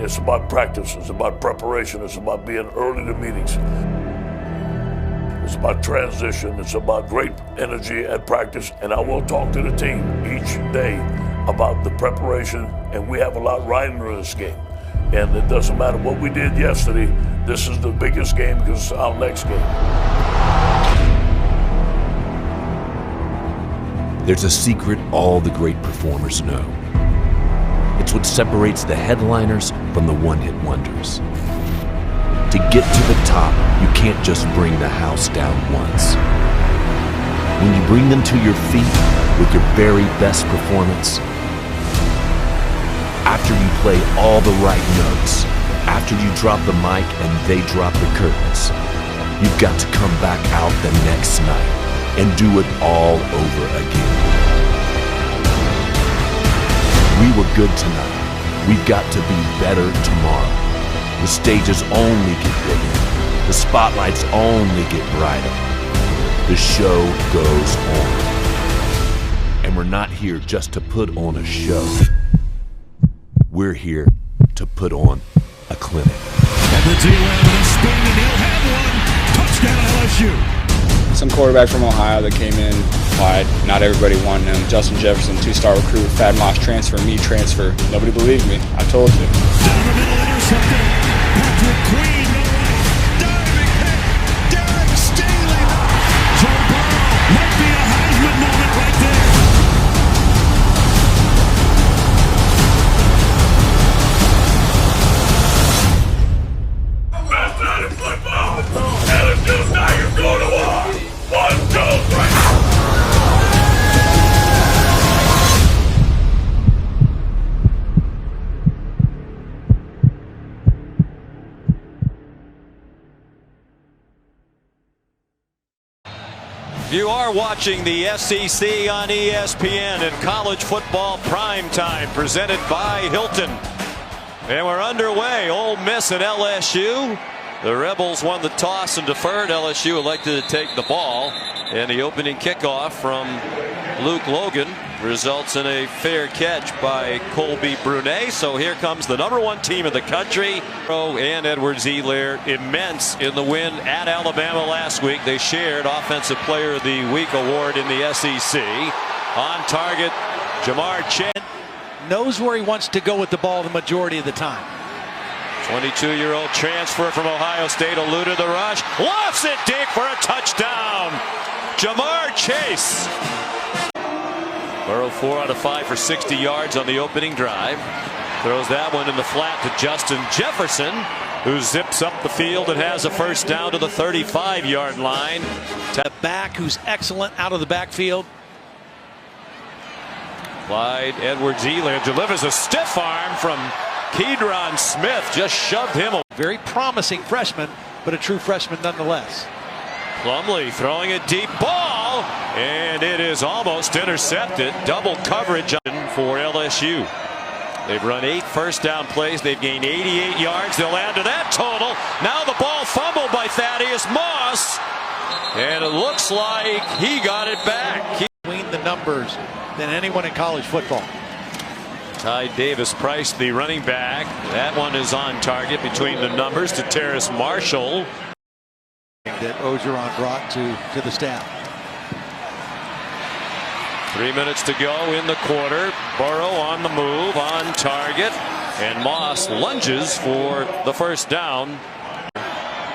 It's about practice. It's about preparation. It's about being early to meetings. It's about transition. It's about great energy at practice. And I will talk to the team each day about the preparation. And we have a lot riding in this game. And it doesn't matter what we did yesterday. This is the biggest game because it's our next game. There's a secret all the great performers know. It's what separates the headliners from the one-hit wonders. To get to the top, you can't just bring the house down once. When you bring them to your feet with your very best performance, after you play all the right notes, after you drop the mic and they drop the curtains, you've got to come back out the next night and do it all over again. We were good tonight. We've got to be better tomorrow. The stages only get bigger. The spotlights only get brighter. The show goes on. And we're not here just to put on a show. We're here to put on a clinic. And the D-Land with a spin, and he'll have one. Touchdown LSU. Some quarterback from Ohio that came in, applied. Not everybody wanted him. Justin Jefferson, 2-star recruit. Thad Moss transfer, me transfer. Nobody believed me. I told you. Down the middle, intercepted. Patrick Queen, no way. Diving hit. Derek Staley. Joe Burreaux might be a Heisman moment right there. Best night in football. LSU Tigers go to war. 1, 2, 3. You are watching the SEC on ESPN and college football primetime presented by Hilton. And we're underway. Ole Miss and LSU. The Rebels won the toss and deferred. LSU elected to take the ball. And the opening kickoff from Luke Logan results in a fair catch by Colby Brunet. So here comes the #1 team in the country. And Edwards-Helaire immense in the win at Alabama last week. They shared Offensive Player of the Week award in the SEC. On target, Jamar Chase. Knows where he wants to go with the ball the majority of the time. 22-year-old transfer from Ohio State eluded the rush. Lofts it deep for a touchdown. Jamar Chase. Burrow 4 out of 5 for 60 yards on the opening drive. Throws that one in the flat to Justin Jefferson, who zips up the field and has a first down to the 35-yard line. A back who's excellent out of the backfield. Clyde Edwards-Helaire delivers a stiff arm from Kedron Smith. Just shoved him. Very promising freshman, but a true freshman nonetheless. Plumlee throwing a deep ball, and it is almost intercepted. Double coverage for LSU. They've run 8 first down plays. They've gained 88 yards. They'll add to that total. Now the ball fumbled by Thaddeus Moss, and it looks like he got it back. Between the numbers than anyone in college football. Ty Davis-Price, the running back. That one is on target between the numbers to Terrace Marshall. That Ogeron brought to the staff. 3 minutes to go in the quarter. Burrow on the move, on target, and Moss lunges for the first down.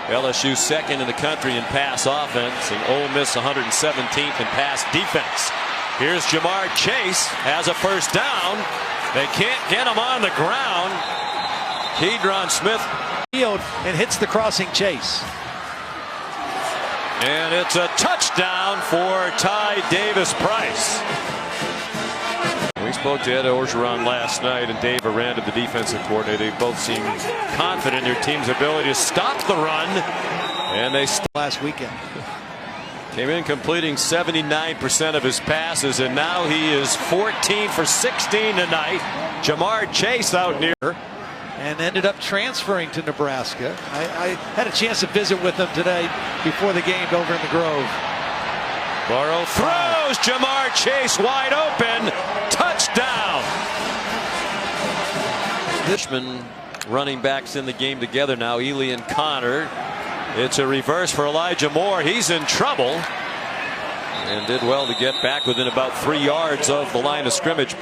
LSU second in the country in pass offense, and Ole Miss 117th in pass defense. Here's Jamar Chase, has a first down. They can't get him on the ground. Kedron Smith And hits the crossing Chase. And it's a touchdown for Ty Davis-Price. We spoke to Ed Orgeron last night and Dave Aranda, the defensive coordinator. They both seem confident in their team's ability to stop the run. And they last weekend came in completing 79% of his passes, and now he is 14 for 16 tonight. Jamar Chase out near. And ended up transferring to Nebraska. I had a chance to visit with him today before the game over in the Grove. Burrow throws, Jamar Chase wide open, touchdown. Fishman running backs in the game together now, Ely and Connor. It's a reverse for Elijah Moore. He's in trouble and did well to get back within about 3 yards of the line of scrimmage.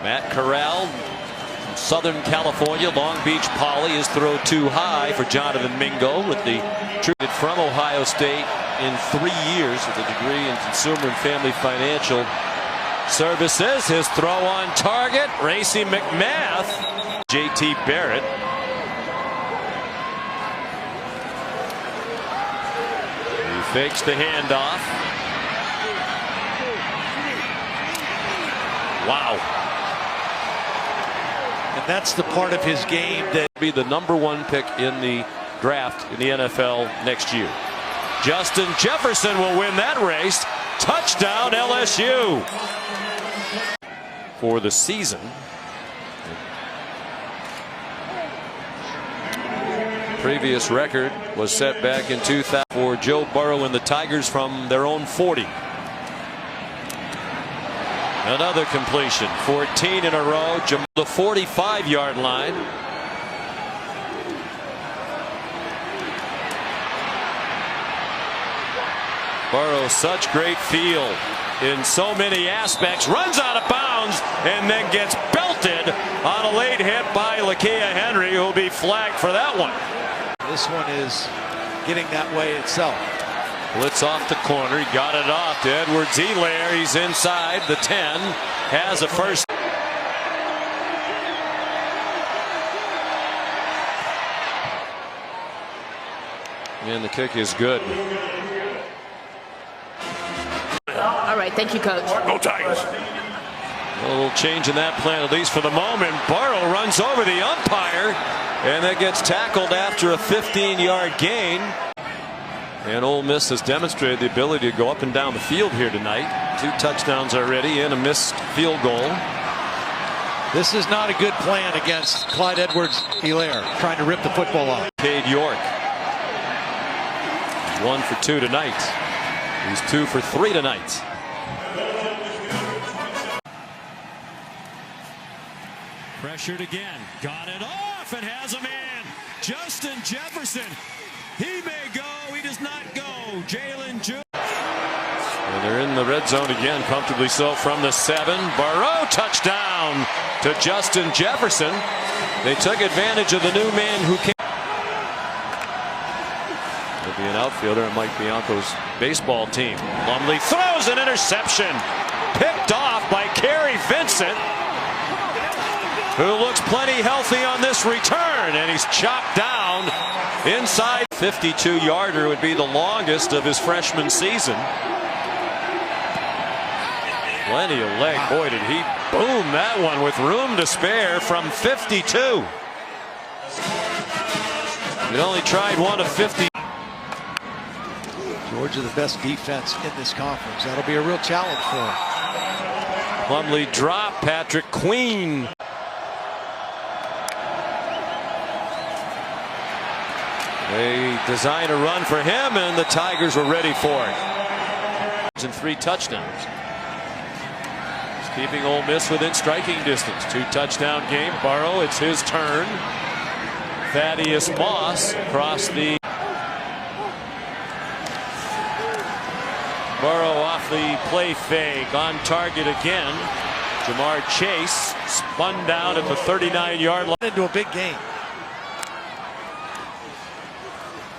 Matt Corral from Southern California, Long Beach Poly. His throw too high for Jonathan Mingo with the treated from Ohio State in 3 years with a degree in consumer and family financial services. His throw on target. Racy McMath. J.T. Barrett. He fakes the handoff. Wow. And that's the part of his game that be the #1 pick in the draft in the NFL next year. Justin Jefferson will win that race. Touchdown LSU. For the season. Previous record was set back in 2000 for Joe Burreaux and the Tigers from their own 40. Another completion, 14 in a row. The 45-yard line. Burrow, such great feel in so many aspects. Runs out of bounds and then gets belted on a late hit by Lakia Henry, who will be flagged for that one. This one is getting that way itself. Blitz off the corner. He got it off to Edwards-Helaire. He's inside the 10. Has a first. And the kick is good. All right, thank you, Coach. Go Tigers. A little change in that plan, at least for the moment. Burrow runs over the umpire, and that gets tackled after a 15-yard gain. And Ole Miss has demonstrated the ability to go up and down the field here tonight. 2 touchdowns already and a missed field goal. This is not a good plan against Clyde Edwards-Helaire, trying to rip the football off. Cade York. 1 for 2 tonight. He's 2 for 3 tonight. Pressured again. Got it off and has a man. Justin Jefferson. He may go. He does not go. Jalen Jr. And they're in the red zone again, comfortably so from the 7. Burrow touchdown to Justin Jefferson. They took advantage of the new man who came. He'll be an outfielder at Mike Bianco's baseball team. Plumlee throws an interception. Picked off by Kerry Vincent, who looks plenty healthy on this return, and he's chopped down inside. 52-yarder would be the longest of his freshman season. Plenty of leg. Boy, did he boom that one with room to spare from 52. He'd only tried one of 50. Georgia, the best defense in this conference. That'll be a real challenge for him. Plumlee drop. Patrick Queen. They designed a run for him, and the Tigers were ready for it. And 3 touchdowns. He's keeping Ole Miss within striking distance. 2-touchdown game. Burrow, it's his turn. Thaddeus Moss across the. Burrow off the play fake, on target again. Jamar Chase spun down at the 39-yard line. Into a big game.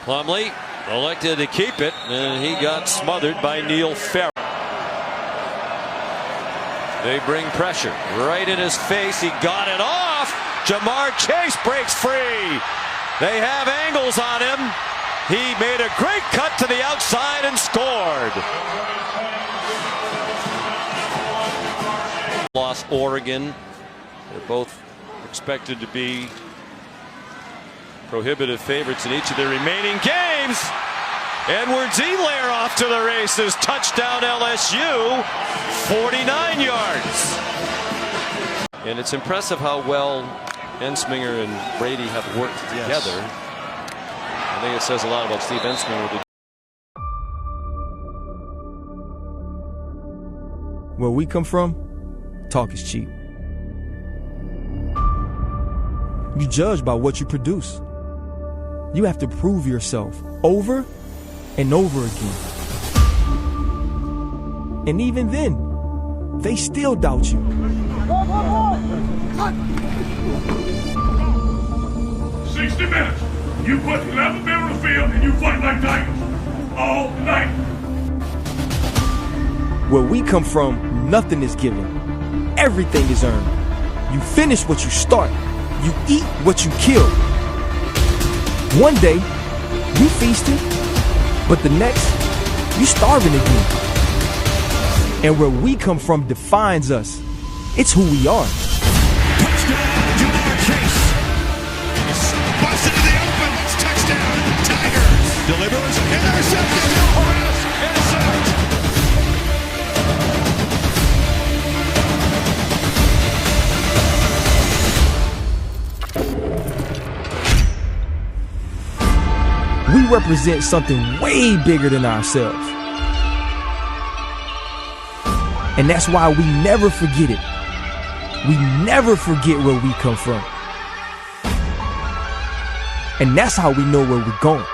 Plumlee elected to keep it, and he got smothered by Neil Farrell. They bring pressure right in his face. He got it off. Jamar Chase breaks free. They have angles on him. He made a great cut to the outside and scored. Lost Oregon. They're both expected to be prohibitive favorites in each of their remaining games. Edwards-Helaire off to the races. Touchdown LSU. 49 yards. And it's impressive how well Ensminger and Brady have worked together. Yes. I think it says a lot about Steve Ensminger. Where we come from, talk is cheap. You judge by what you produce. You have to prove yourself over and over again. And even then, they still doubt you. 60 minutes. You put 11 men on the field and you fight like tigers all night. Where we come from, nothing is given. Everything is earned. You finish what you start. You eat what you kill. One day, you feasting, but the next, you starving again. And where we come from defines us. It's who we are. Touchdown, Jamar Chase. Busted to the open. It's touchdown, Tigers. Delivers, intercepted. Horace, intercept. We represent something way bigger than ourselves. And that's why we never forget it. We never forget where we come from. And that's how we know where we're going.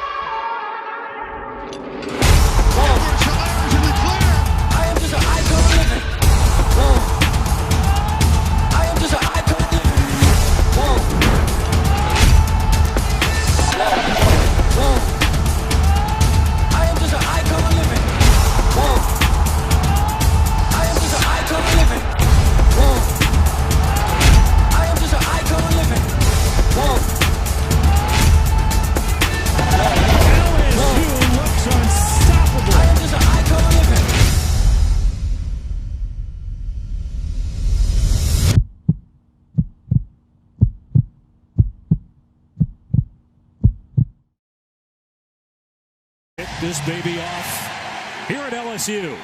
This baby off here at LSU.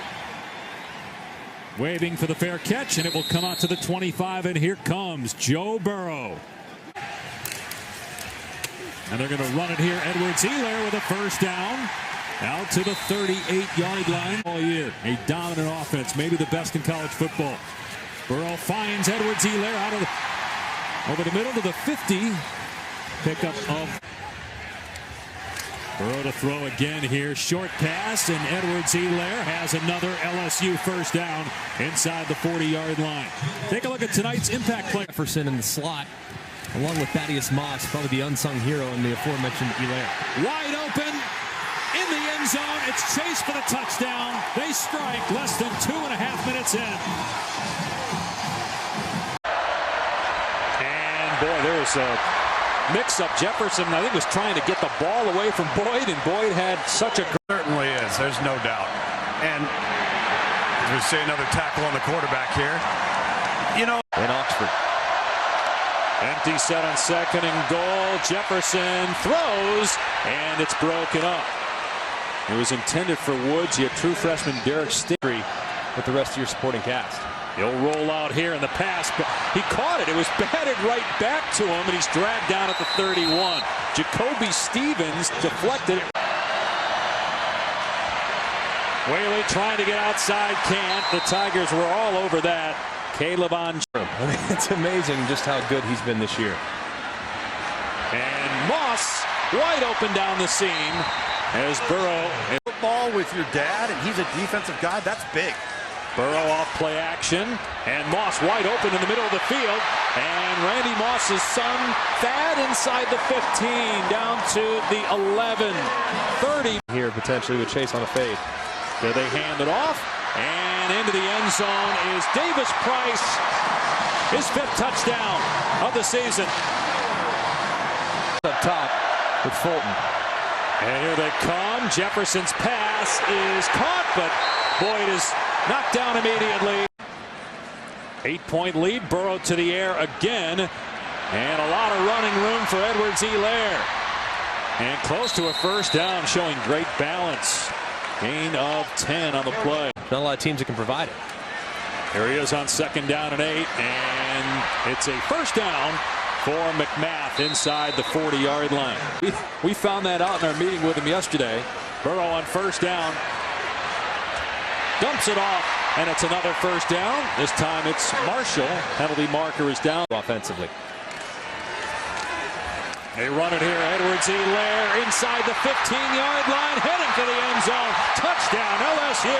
Waving for the fair catch, and it will come out to the 25, and here comes Joe Burreaux. And they're going to run it here. Edwards-Helaire with a first down. Out to the 38-yard line all year. A dominant offense, maybe the best in college football. Burreaux finds Edwards-Helaire out of over the middle to the 50. Pickup of Burreaux to throw again here. Short pass, and Edwards-Helaire has another LSU first down inside the 40-yard line. Take a look at tonight's impact play. Jefferson in the slot, along with Thaddeus Moss, probably the unsung hero in the aforementioned Helaire. Wide open in the end zone. It's Chase for the touchdown. They strike less than 2.5 minutes in. And boy, there was a mix-up. Jefferson, I think, was trying to get the ball away from Boyd, and Boyd had such a... Certainly is. There's no doubt. And as we see, another tackle on the quarterback here. You know, in Oxford. Empty set on second and goal. Jefferson throws, and it's broken up. It was intended for Woods. You had true freshman Derek Stingley With the rest of your supporting cast. He'll roll out here in the pass, but he caught it. It was batted right back to him, and he's dragged down at the 31. Jacoby Stevens deflected it. Whaley trying to get outside, can't. The Tigers were all over that. Caleb on. It's amazing just how good he's been this year. And Moss wide open down the seam as Burreaux. Football with your dad, and he's a defensive guy. That's big. Burreaux off play action, and Moss wide open in the middle of the field, and Randy Moss's son Thad inside the 15 down to the 11. 30 here potentially with Chase on a fade. So they hand it off, and into the end zone is Davis Price, his 5th touchdown of the season. Up top with Fulton. And here they come. Jefferson's pass is caught, but Boyd is knocked down immediately. 8-point lead. Burreaux to the air again. And a lot of running room for Edwards-Helaire. And close to a first down, showing great balance. Gain of 10 on the play. Not a lot of teams that can provide it. Here he is on 2nd down and 8. And it's a first down for McMath inside the 40-yard line. We found that out in our meeting with him yesterday. Burreaux on first down. Dumps it off, and it's another first down. This time it's Marshall. Penalty marker is down offensively. They run it here. Edwards-Helaire inside the 15-yard line, heading for the end zone. Touchdown, LSU.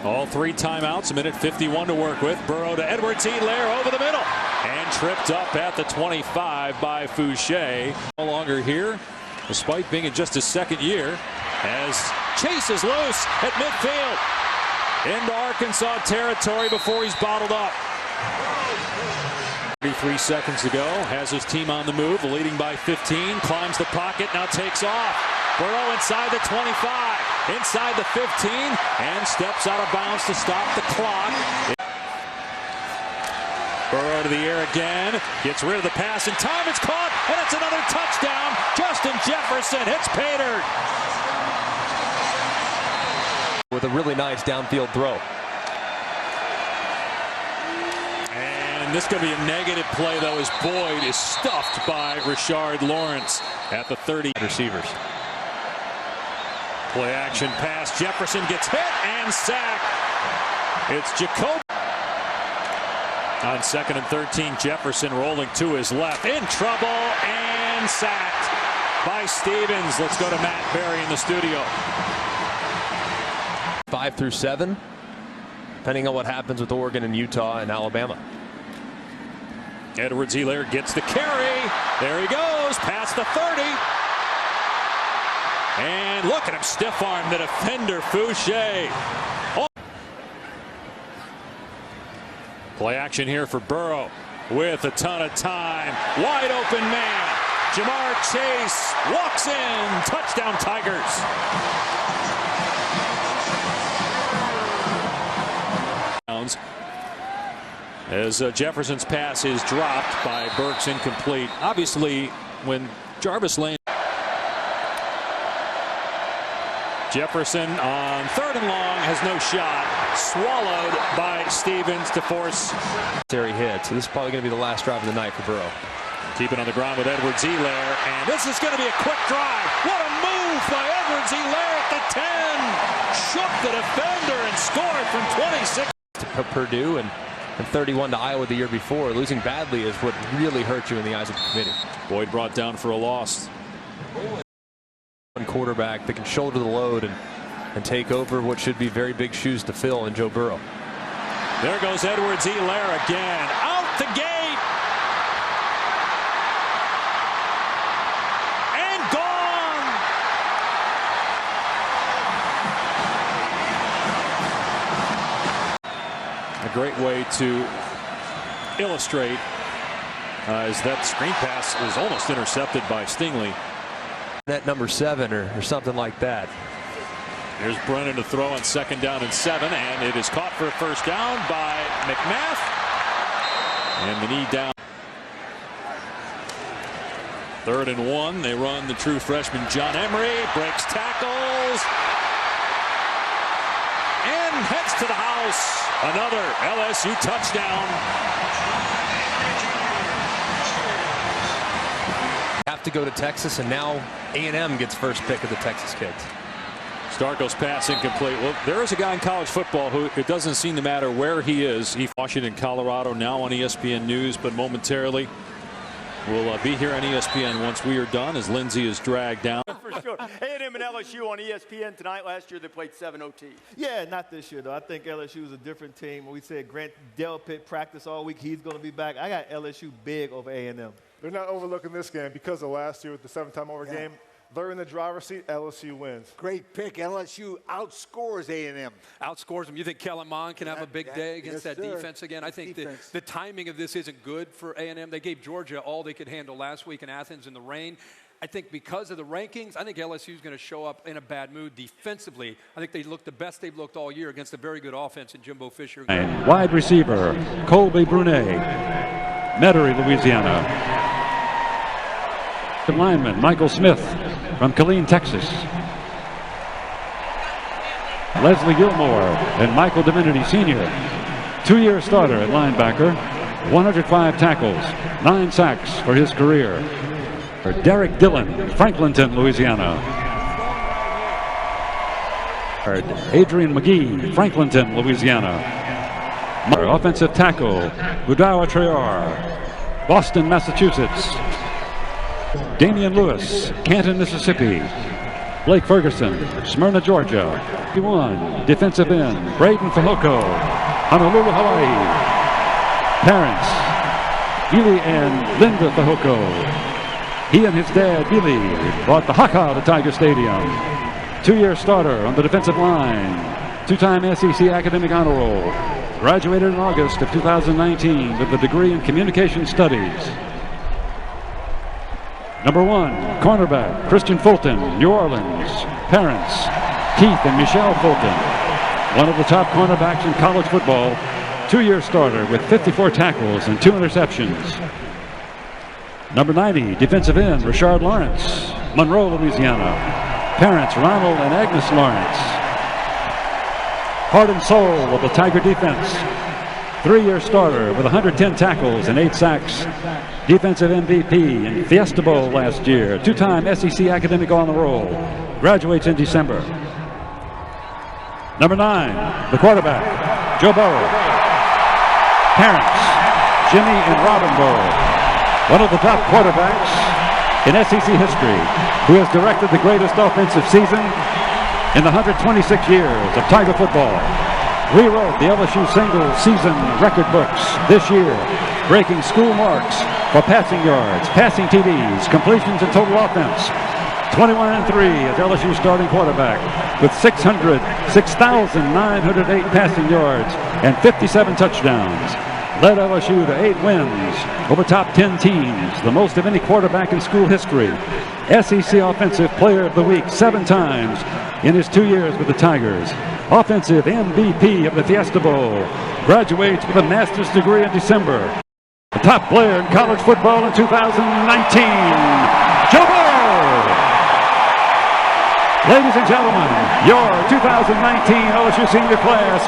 All 3 timeouts, a minute 51 to work with. Burrow to Edwards-Helaire over the middle. And tripped up at the 25 by Fouché. No longer here, despite being in just his second year, as Chase is loose at midfield. Into Arkansas territory before he's bottled up. 33 seconds to go, has his team on the move, leading by 15, climbs the pocket, now takes off. Burrow inside the 25, inside the 15, and steps out of bounds to stop the clock. Burrow to the air again, gets rid of the pass in time, it's caught, and it's another touchdown. Justin Jefferson hits pay dirt. With a really nice downfield throw. And this is going to be a negative play, though, as Boyd is stuffed by Rashard Lawrence at the 30. Receivers. Play action pass. Jefferson gets hit and sacked. It's Jacob. On 2nd and 13, Jefferson rolling to his left. In trouble and sacked by Stevens. Let's go to Matt Berry in the studio. 5 through 7, depending on what happens with Oregon and Utah and Alabama. Edwards-Helaire gets the carry. There he goes, past the 30. And look at him stiff arm the defender, Fouché. Oh. Play action here for Burrow with a ton of time. Wide open man. Jamar Chase walks in. Touchdown, Tigers. As Jefferson's pass is dropped by Burks, incomplete. Obviously, when Jarvis Lane. Jefferson on 3rd and long has no shot. Swallowed by Stevens to force. Hit. So this is probably going to be the last drive of the night for Burrow. Keep it on the ground with Edwards-Helaire, and this is going to be a quick drive. What a move by Edwards-Helaire at the 10. Shook the defender and scored from 26. To Purdue and 31 to Iowa the year before. Losing badly is what really hurt you in the eyes of the committee. Boyd brought down for a loss. One quarterback that can shoulder the load and take over what should be very big shoes to fill in Joe Burrow. There goes Edwards-Helaire again. Out the gate. And gone. A great way to illustrate is that screen pass was almost intercepted by Stingley. That number 7 or something like that. Here's Brennan to throw on 2nd down and 7, and it is caught for a first down by McMath. And the knee down. 3rd and 1. They run the true freshman John Emery. Breaks tackles. And heads to the house. Another LSU touchdown. Have to go to Texas, and now A&M gets first pick of the Texas kids. Starko's pass incomplete. Well, there is a guy in college football who it doesn't seem to matter where he is. Washington, Colorado, now on ESPN News, but momentarily will be here on ESPN once we are done as Lindsey is dragged down. For sure. A&M and LSU on ESPN tonight. Last year they played 7 OT. Yeah, not this year, though. I think LSU is a different team. We said Grant Delpit practice all week. He's going to be back. I got LSU big over A&M. They're not overlooking this game because of last year with the 7-time over game. They're in the driver's seat. LSU wins. Great pick. LSU outscores A&M. Outscores them. You think Kellen Mond can have a big day against that defense again? I think the timing of this isn't good for A&M. They gave Georgia all they could handle last week in Athens in the rain. I think because of the rankings, I think LSU is going to show up in a bad mood defensively. I think they look the best they've looked all year against a very good offense in Jimbo Fisher. Wide receiver, Colby Brunet, Metairie, Louisiana. Lineman, Michael Smith from Killeen, Texas. Leslie Gilmore and Michael Divinity Sr. 2-year starter at linebacker, 105 tackles, 9 sacks for his career. For Derek Dillon, Franklinton, Louisiana. Adrian McGee, Franklinton, Louisiana. Offensive tackle, Budawa Traore, Boston, Massachusetts. Damian Lewis, Canton, Mississippi. Blake Ferguson, Smyrna, Georgia. 51, defensive end, Braden Fehoko, Honolulu, Hawaii. Parents, Billy and Linda Fehoko. He and his dad, Billy, brought the Haka to Tiger Stadium. 2-year starter on the defensive line. 2-time SEC academic honor roll. Graduated in August of 2019 with a degree in communication studies. Number 1, cornerback, Christian Fulton, New Orleans. Parents, Keith and Michelle Fulton. One of the top cornerbacks in college football. 2-year starter with 54 tackles and 2 interceptions. Number 90, defensive end, Rashard Lawrence, Monroe, Louisiana. Parents, Ronald and Agnes Lawrence. Heart and soul of the Tiger defense. 3-year starter with 110 tackles and 8 sacks. Defensive MVP in Fiesta Bowl last year. 2-time SEC academic honor roll. Graduates in December. Number 9, the quarterback, Joe Burreaux. Parents, Jimmy and Robin Burrow, one of the top quarterbacks in SEC history, who has directed the greatest offensive season in the 126 years of Tiger football. Rewrote the LSU single season record books this year, breaking school marks for passing yards, passing TDs, completions, and total offense. 21-3 as LSU starting quarterback with 606,908 passing yards and 57 touchdowns. Led LSU to 8 wins over top 10 teams, the most of any quarterback in school history. SEC Offensive Player of the Week 7 times in his 2 years with the Tigers. Offensive MVP of the Fiesta Bowl. Graduates with a master's degree in December. The top player in college football in 2019, Joe Burreaux. Ladies and gentlemen, your 2019 LSU senior class.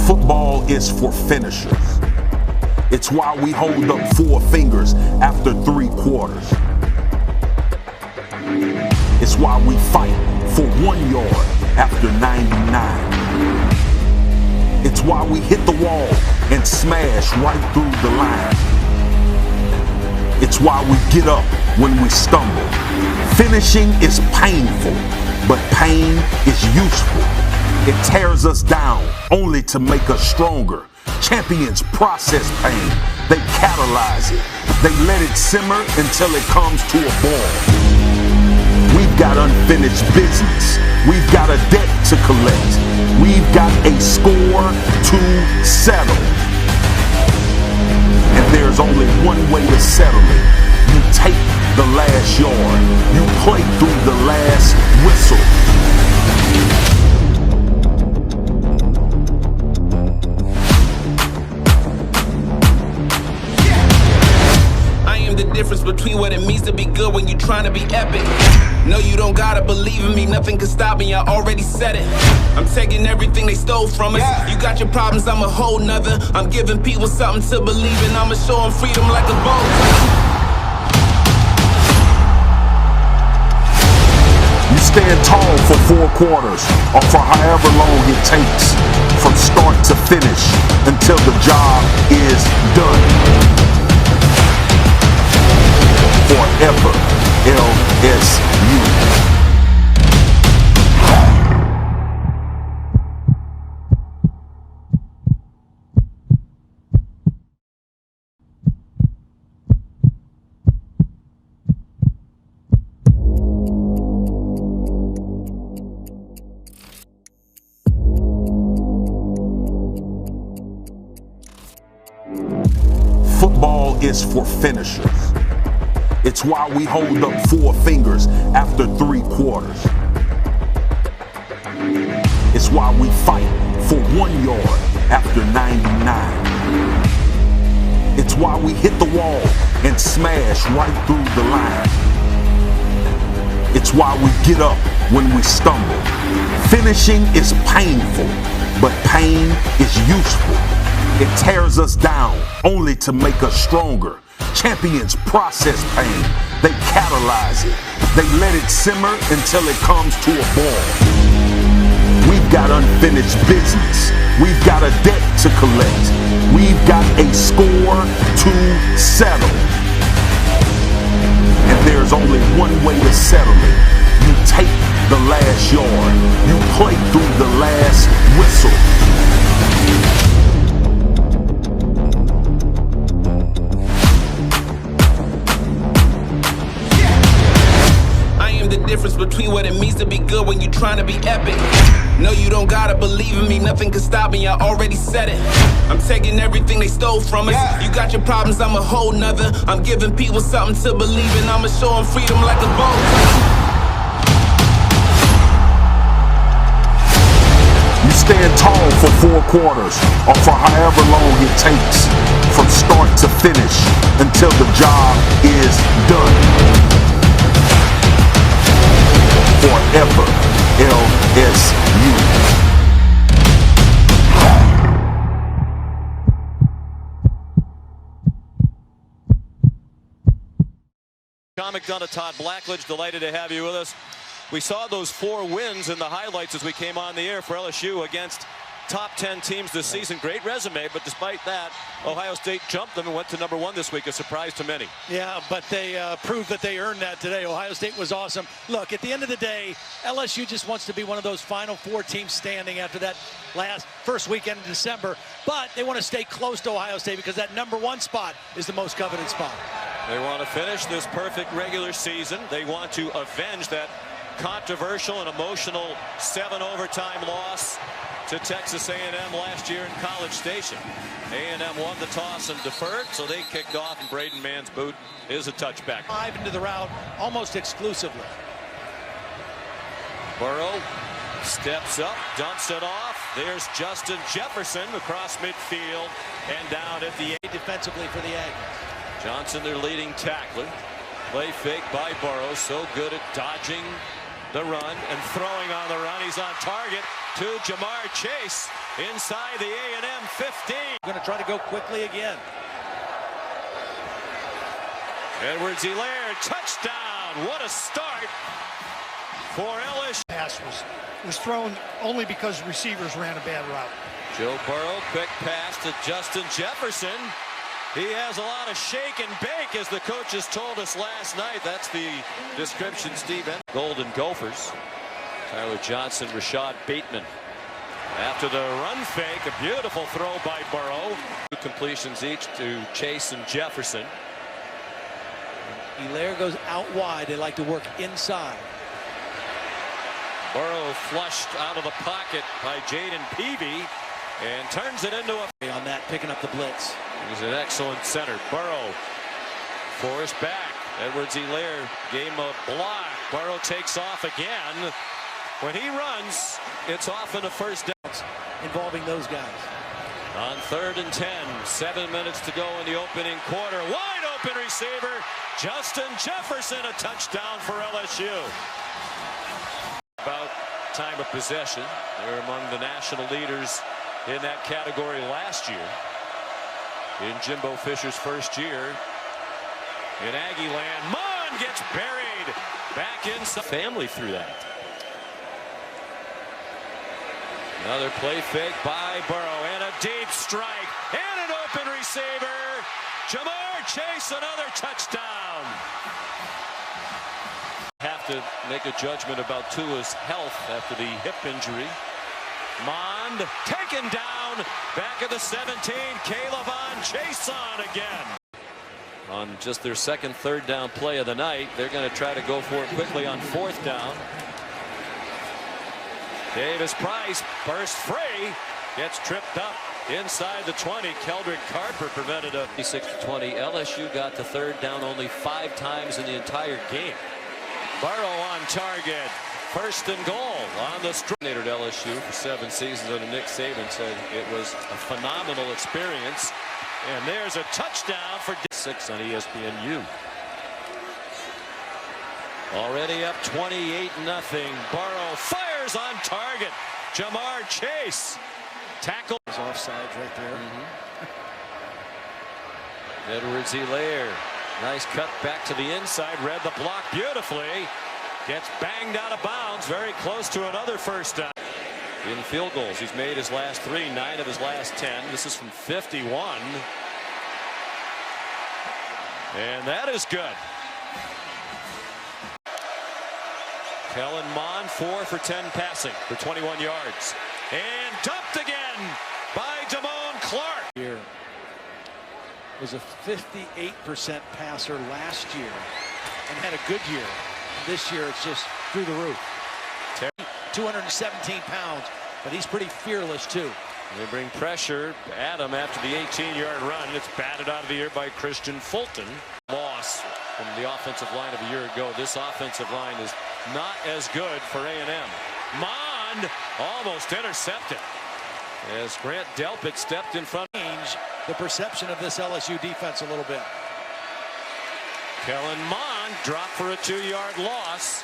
Football is for finishers. It's why we hold up 4 fingers after 3 quarters. It's why we fight for 1 yard after 99. It's why we hit the wall and smash right through the line. It's why we get up when we stumble. Finishing is painful, but pain is useful. It tears us down only to make us stronger. Champions process pain. They catalyze it. They let it simmer until it comes to a boil. We've got unfinished business. We've got a debt to collect. We've got a score to settle. And there's only one way to settle it. You take the last yard. You play through the last whistle. The difference between what it means to be good when you're trying to be epic. No, you don't gotta believe in me, nothing can stop me, I already said it. I'm taking everything they stole from us. You got your problems, I'm a whole nother. I'm giving people something to believe in, I'ma show them freedom like a boat. You stand tall for 4 quarters or for however long it takes, from start to finish until the job is done. Forever, LSU. Football is for finishers. It's why we hold up 4 fingers after 3 quarters. It's why we fight for 1 yard after 99. It's why we hit the wall and smash right through the line. It's why we get up when we stumble. Finishing is painful, but pain is useful. It tears us down only to make us stronger. Champions process pain. They catalyze it. They let it simmer until it comes to a boil. We've got unfinished business. We've got a debt to collect. We've got a score to settle. And there's only one way to settle it. You take the last yard. You play through the last whistle. The difference between what it means to be good when you're trying to be epic. No, you don't gotta believe in me, nothing can stop me, I already said it. I'm taking everything they stole from us. You got your problems, I'm a whole nother. I'm giving people something to believe in, I'ma show them freedom like a bolt. You stand tall for 4 quarters, or for however long it takes, from start to finish, until the job is done. Forever, LSU. Comic Donna, Todd Blackledge, delighted to have you with us. We saw those 4 wins in the highlights as we came on the air for LSU against top 10 teams this season. Great resume, but despite that, Ohio State jumped them and went to #1 this week, a surprise to many. Yeah, but they proved that they earned that today. Ohio State was awesome. Look, at the end of the day, LSU just wants to be one of those Final Four teams standing after that first weekend in December, but they want to stay close to Ohio State because that #1 spot is the most coveted spot. They want to finish this perfect regular season. They want to avenge that controversial and emotional 7 overtime loss to Texas A&M last year in College Station. A&M won the toss and deferred, so they kicked off, and Braden Mann's boot is a touchback. 5 into the route almost exclusively. Burreaux steps up, dumps it off. There's Justin Jefferson across midfield and down at the 8 defensively for the Aggies. Johnson, their leading tackler. Play fake by Burreaux, so good at dodging the run and throwing on the run. He's on target to Jamar Chase inside the A&M 15. Going to try to go quickly again. Edwards-Helaire, touchdown. What a start for LSU. Pass was thrown only because receivers ran a bad route. Joe Burreaux, quick pass to Justin Jefferson. He has a lot of shake and bake, as the coaches told us last night. That's the description, Steve. Golden Gophers. Tyler Johnson, Rashad Bateman. After the run fake, a beautiful throw by Burreaux. 2 completions each to Chase and Jefferson. Helaire goes out wide. They like to work inside. Burreaux flushed out of the pocket by Jaden Peavy and turns it into a... On that, picking up the blitz. He's an excellent center. Burreaux forced back. Edwards-Helaire gave him a block. Burreaux takes off again. When he runs, it's often a first down. Involving those guys. On 3rd and 10, 7 minutes to go in the opening quarter. Wide open receiver, Justin Jefferson, a touchdown for LSU. About time of possession. They're among the national leaders in that category last year. In Jimbo Fisher's first year in Aggie land. Mon gets buried back inside. Family through that. Another play fake by Burreaux and a deep strike and an open receiver. Jamar Chase, another touchdown. Have to make a judgment about Tua's health after the hip injury. Mond taken down back at the 17. Caleb on Chase on again. On just their second 3rd down play of the night, they're going to try to go for it quickly on 4th down. Davis Price bursts free, gets tripped up inside the 20. Keldrick Carper prevented a 26-20. LSU got to 3rd down only 5 times in the entire game. Burreaux on target. 1st and goal on the strip. At LSU for 7 seasons under Nick Saban said it was a phenomenal experience. And there's a touchdown for 6 on ESPNU. Already up 28-0. Burreaux fires on target. Jamar Chase Tackle. Offsides right there. Edwards-Helaire. Nice cut back to the inside. Read the block beautifully. Gets banged out of bounds. Very close to another first down. In field goals, he's made his last 3, 9 of his last 10. This is from 51. And that is good. Kellen Mond 4 for 10 passing for 21 yards. And dumped again by Damone Clark. Here was a 58% passer last year and had a good year. This year it's just through the roof. 217 pounds, but he's pretty fearless too. They bring pressure at him after the 18-yard run. It's batted out of the air by Christian Fulton. Loss from the offensive line of a year ago. This offensive line is not as good for A&M. Mond almost intercepted as Grant Delpit stepped in front. Change the perception of this LSU defense a little bit. Kellen Mond dropped for a 2-yard loss.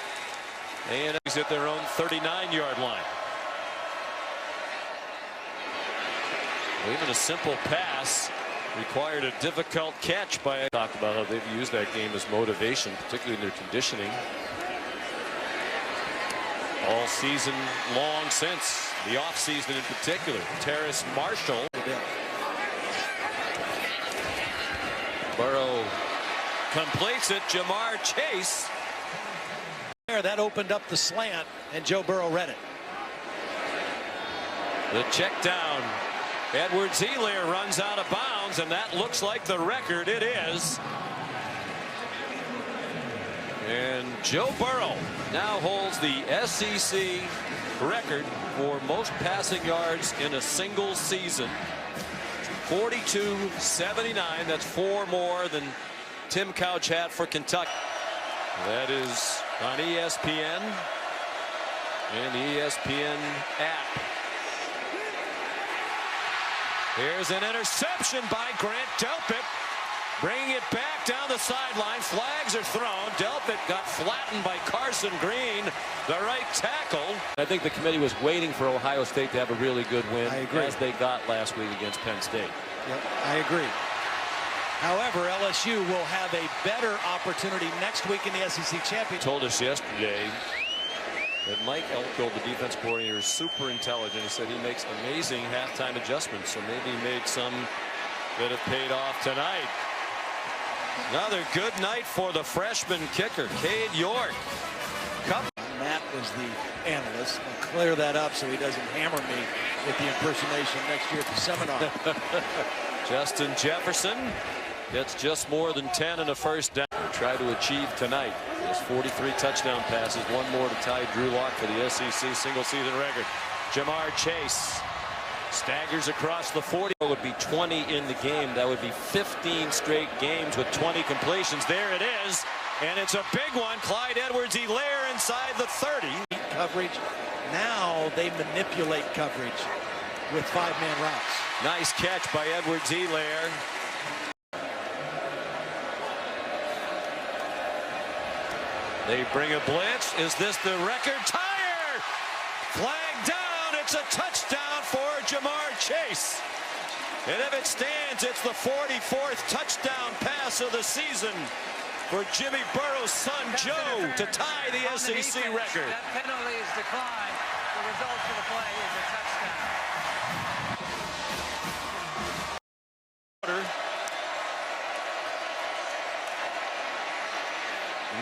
A&M's at their own 39-yard line. Even a simple pass required a difficult catch by. Talk about how they've used that game as motivation, particularly in their conditioning. All season long since the offseason in particular. Terrace Marshall. Burrow completes it. Jamar Chase. That opened up the slant, and Joe Burreaux read it. The check down. Edwards-Helaire runs out of bounds, and that looks like the record. It is. And Joe Burreaux now holds the SEC record for most passing yards in a single season. 42-79. That's 4 more than Tim Couch had for Kentucky. That is on ESPN and the ESPN app. Here's an interception by Grant Delpit, bringing it back down the sideline. Flags are thrown. Delpit got flattened by Carson Green, the right tackle. I think the committee was waiting for Ohio State to have a really good win, as they got last week against Penn State. Yep, I agree. However, LSU will have a better opportunity next week in the SEC Championship. Told us yesterday that Mike Elko, the defense coordinator, is super intelligent. He said he makes amazing halftime adjustments, so maybe he made some that have paid off tonight. Another good night for the freshman kicker, Cade York. Matt was the analyst. I'll clear that up so he doesn't hammer me with the impersonation next year at the seminar. Justin Jefferson gets just more than 10 in a first down. We'll try to achieve tonight. There's 43 touchdown passes, 1 more to tie Drew Lock for the SEC single season record. Jamar Chase staggers across the 40. It would be 20 in the game. That would be 15 straight games with 20 completions. There it is. And it's a big one. Clyde Edwards-Helaire inside the 30. Coverage. Now they manipulate coverage with 5-man routes. Nice catch by Edwards-Helaire. They bring a blitz. Is this the record? Tire! Flag down. It's a touchdown for Jamar Chase. And if it stands, it's the 44th touchdown pass of the season for Jimmy Burrow's son, Joe, to tie the SEC record. That penalty is declined. The result of the play is a touchdown.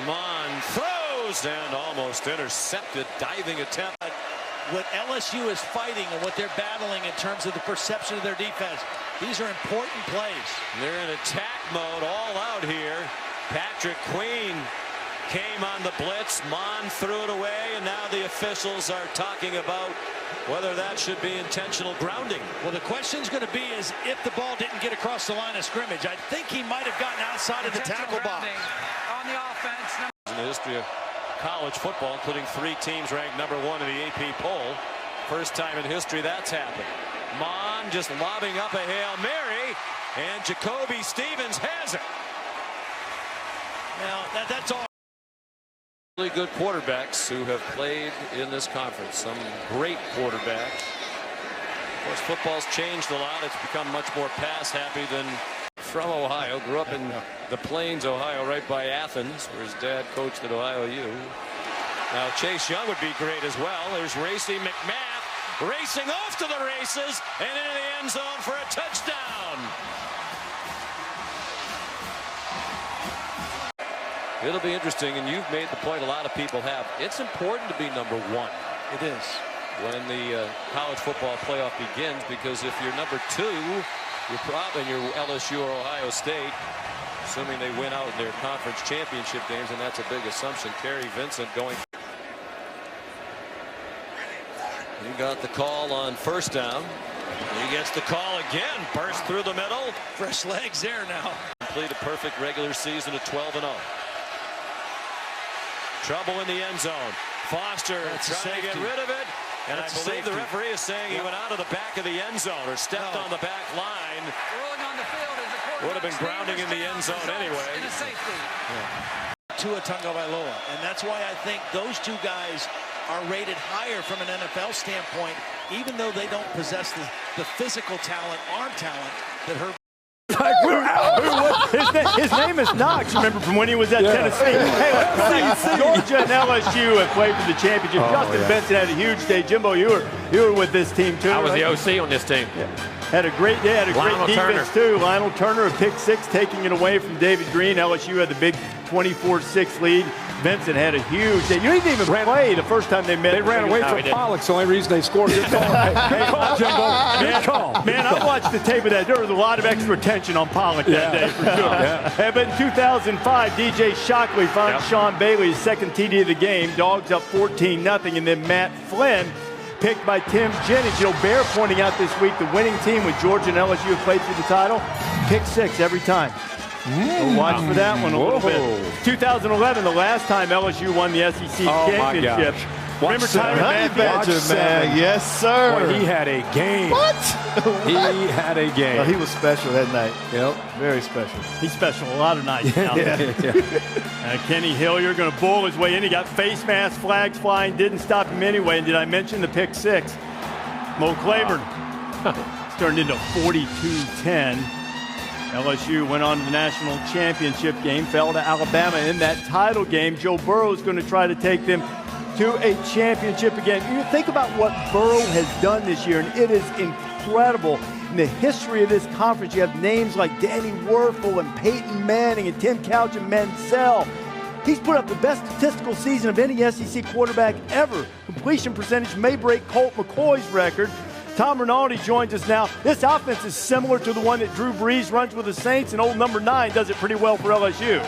Mond throws and almost intercepted. Diving attempt. What LSU is fighting and what they're battling in terms of the perception of their defense, these are important plays. They're in attack mode all out here. Patrick Queen came on the blitz. Mond threw it away, and now the officials are talking about whether that should be intentional grounding. Well, the question's going to be is if the ball didn't get across the line of scrimmage. I think he might have gotten outside of the tackle box. On the offense. In the history of college football, including 3 teams ranked #1 in the AP poll. First time in history that's happened. Mond just lobbing up a Hail Mary, and Jacoby Stevens has it. Now, that's all. Really good quarterbacks who have played in this conference. Some great quarterbacks. Of course, football's changed a lot. It's become much more pass-happy than from Ohio. Grew up in the Plains, Ohio, right by Athens, where his dad coached at Ohio U. Now, Chase Young would be great as well. There's Racey McMath racing off to the races and into the end zone for a touchdown. It'll be interesting, and you've made the point a lot of people have. It's important to be number one. It is. When the college football playoff begins, because if you're number two, you're probably your LSU or Ohio State, assuming they win out in their conference championship games, and that's a big assumption. Terry Vincent going. He got the call on first down. He gets the call again. Burst through the middle. Fresh legs there now. Complete a perfect regular season at 12-0. Trouble in the end zone. Foster trying to get rid of it. And I believe the referee is saying he went out of the back of the end zone or stepped on the back line. Rolling on the field is the would have been grounding in the end zone anyway. In a safety. Tua Tagovailoa, and that's why I think those two guys are rated higher from an NFL standpoint, even though they don't possess the physical talent, arm talent that Herb. His name is Knox, remember, from when he was at Tennessee. Hey, Georgia and LSU have played for the championship. Justin Benson had a huge day. Jimbo, you were with this team, too. I was the OC on this team. Yeah. Had a great day, had a great defense, too. Lionel Turner, a pick six, taking it away from David Green. LSU had the big 24-6 lead. Benson had a huge day. You didn't even play the first time they met. They ran away from Pollock. It's the only reason they scored. Good call, Jimbo. Good call. Man, I watched the tape of that. There was a lot of extra attention on Pollock that day, for sure. But in 2005, DJ Shockley found Sean Bailey's second TD of the game. Dogs up 14-0, and then Matt Flynn picked by Tim Jennings. You know, Bear pointing out this week the winning team with Georgia and LSU have played for the title. Pick six every time. We'll watch for that one a little bit. 2011, the last time LSU won the SEC championship. Remember Tyler Badger, man? Yes, sir. Boy, he had a game. What? He had a game. Well, he was special that night. Yep. Very special. He's special a lot of nights now. Kenny Hillier going to bull his way in. He got face mask, flags flying, didn't stop him anyway. And did I mention the pick six? Mo Claiborne. It's turned into 42-10. LSU went on to the national championship game, fell to Alabama in that title game. Joe Burreaux is going to try to take them to a championship again. You think about what Burrow has done this year, and it is incredible. In the history of this conference, you have names like Danny Werfel and Peyton Manning and Tim Couch and Mansell. He's put up the best statistical season of any SEC quarterback ever. Completion percentage may break Colt McCoy's record. Tom Rinaldi joins us now. This offense is similar to the one that Drew Brees runs with the Saints, and old number 9 does it pretty well for LSU.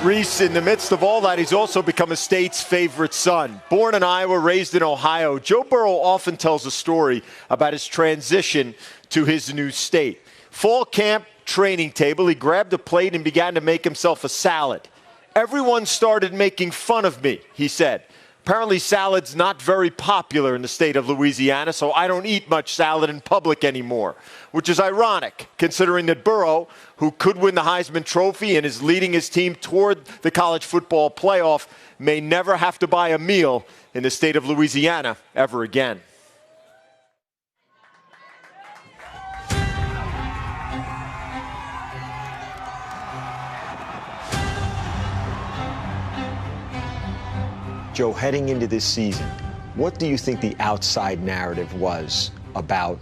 Reese, in the midst of all that, he's also become a state's favorite son. Born in Iowa, raised in Ohio, Joe Burrow often tells a story about his transition to his new state. Fall camp, training table, he grabbed a plate and began to make himself a salad. Everyone started making fun of me, he said. Apparently salad's not very popular in the state of Louisiana, so I don't eat much salad in public anymore, which is ironic considering that Burrow, who could win the Heisman Trophy and is leading his team toward the college football playoff, may never have to buy a meal in the state of Louisiana ever again. Joe, heading into this season, what do you think the outside narrative was about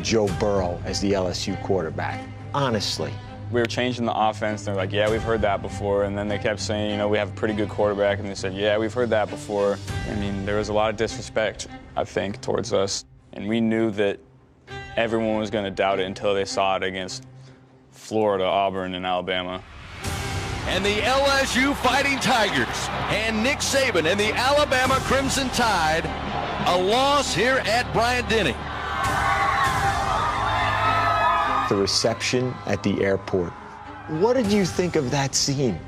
Joe Burrow as the LSU quarterback? Honestly. We were changing the offense. They're like, yeah, we've heard that before. And then they kept saying, you know, we have a pretty good quarterback. And they said, yeah, we've heard that before. I mean, there was a lot of disrespect, I think, towards us. And we knew that everyone was going to doubt it until they saw it against Florida, Auburn, and Alabama. And the LSU Fighting Tigers and Nick Saban and the Alabama Crimson Tide, a loss here at Bryant-Denny. The reception at the airport. What did you think of that scene?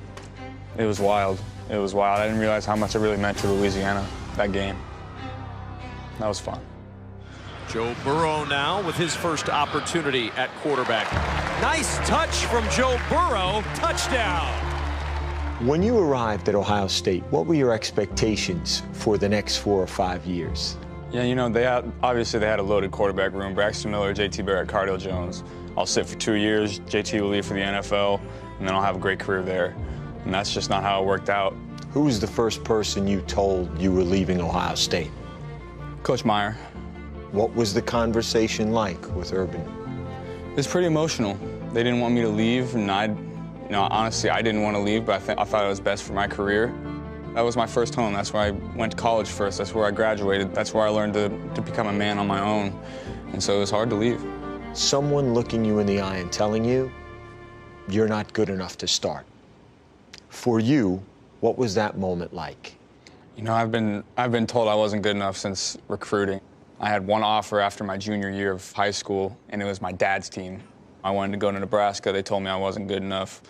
It was wild. It was wild. I didn't realize how much it really meant to Louisiana, that game. That was fun. Joe Burrow now with his first opportunity at quarterback. Nice touch from Joe Burrow. Touchdown. When you arrived at Ohio State, what were your expectations for the next 4 or 5 years? Yeah, you know, obviously they had a loaded quarterback room. Braxton Miller, JT Barrett, Cardale Jones. I'll sit for 2 years, JT will leave for the NFL, and then I'll have a great career there. And that's just not how it worked out. Who was the first person you told you were leaving Ohio State? Coach Meyer. What was the conversation like with Urban? It was pretty emotional. They didn't want me to leave, and honestly, I didn't want to leave, but I thought it was best for my career. That was my first home. That's where I went to college first. That's where I graduated. That's where I learned to become a man on my own. And so it was hard to leave. Someone looking you in the eye and telling you you're not good enough to start. For you, what was that moment like? You know, I've been told I wasn't good enough since recruiting. I had one offer after my junior year of high school, and it was my dad's team. I wanted to go to Nebraska. They told me I wasn't good enough,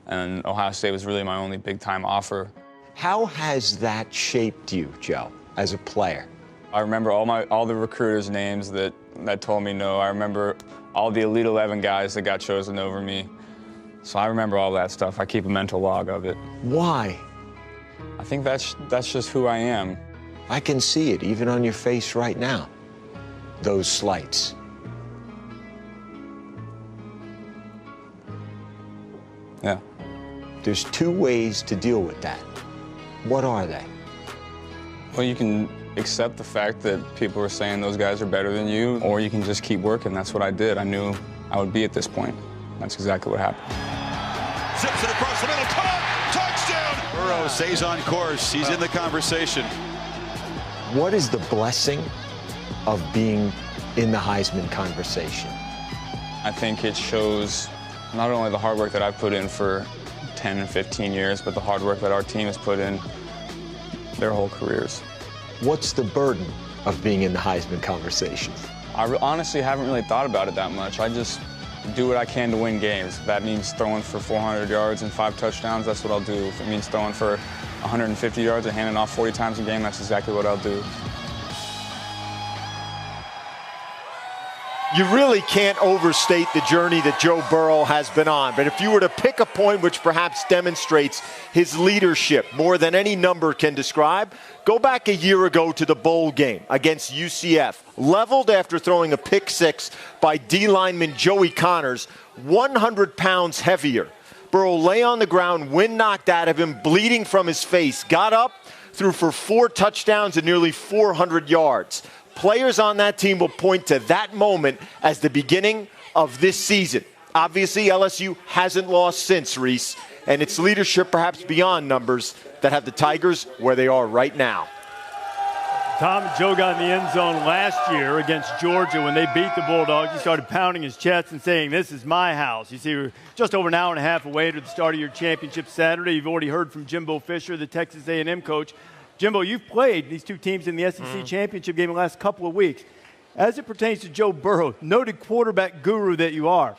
and Ohio State was really my only big-time offer. How has that shaped you, Joe, as a player? I remember all the recruiters' names that told me no. I remember all the Elite 11 guys that got chosen over me. So I remember all that stuff. I keep a mental log of it. Why? I think that's just who I am. I can see it even on your face right now. Those slights. Yeah. There's two ways to deal with that. What are they? Well, you can accept the fact that people are saying those guys are better than you, or you can just keep working. That's what I did. I knew I would be at this point. That's exactly what happened. Zips it across the middle. Touchdown! Burrow stays on course. He's in the conversation. What is the blessing of being in the Heisman conversation? I think it shows not only the hard work that I've put in for 10 and 15 years, but the hard work that our team has put in their whole careers. What's the burden of being in the Heisman conversation? I honestly haven't really thought about it that much. I just do what I can to win games. If that means throwing for 400 yards and 5 touchdowns, that's what I'll do. If it means throwing for 150 yards and handing off 40 times a game, that's exactly what I'll do. You really can't overstate the journey that Joe Burrow has been on. But if you were to pick a point which perhaps demonstrates his leadership more than any number can describe, go back a year ago to the bowl game against UCF. Leveled after throwing a pick six by D lineman Joey Connors, 100 pounds heavier. Burrow lay on the ground, wind knocked out of him, bleeding from his face, got up, threw for 4 touchdowns and nearly 400 yards. Players on that team will point to that moment as the beginning of this season. Obviously, LSU hasn't lost since, Reese, and it's leadership perhaps beyond numbers that have the Tigers where they are right now. Tom and Joe got in the end zone last year against Georgia when they beat the Bulldogs. He started pounding his chest and saying, "This is my house." You see, we're just over an hour and a half away to the start of your championship Saturday. You've already heard from Jimbo Fisher, the Texas A&M coach. Jimbo, you've played these two teams in the SEC championship game in the last couple of weeks. As it pertains to Joe Burrow, noted quarterback guru that you are,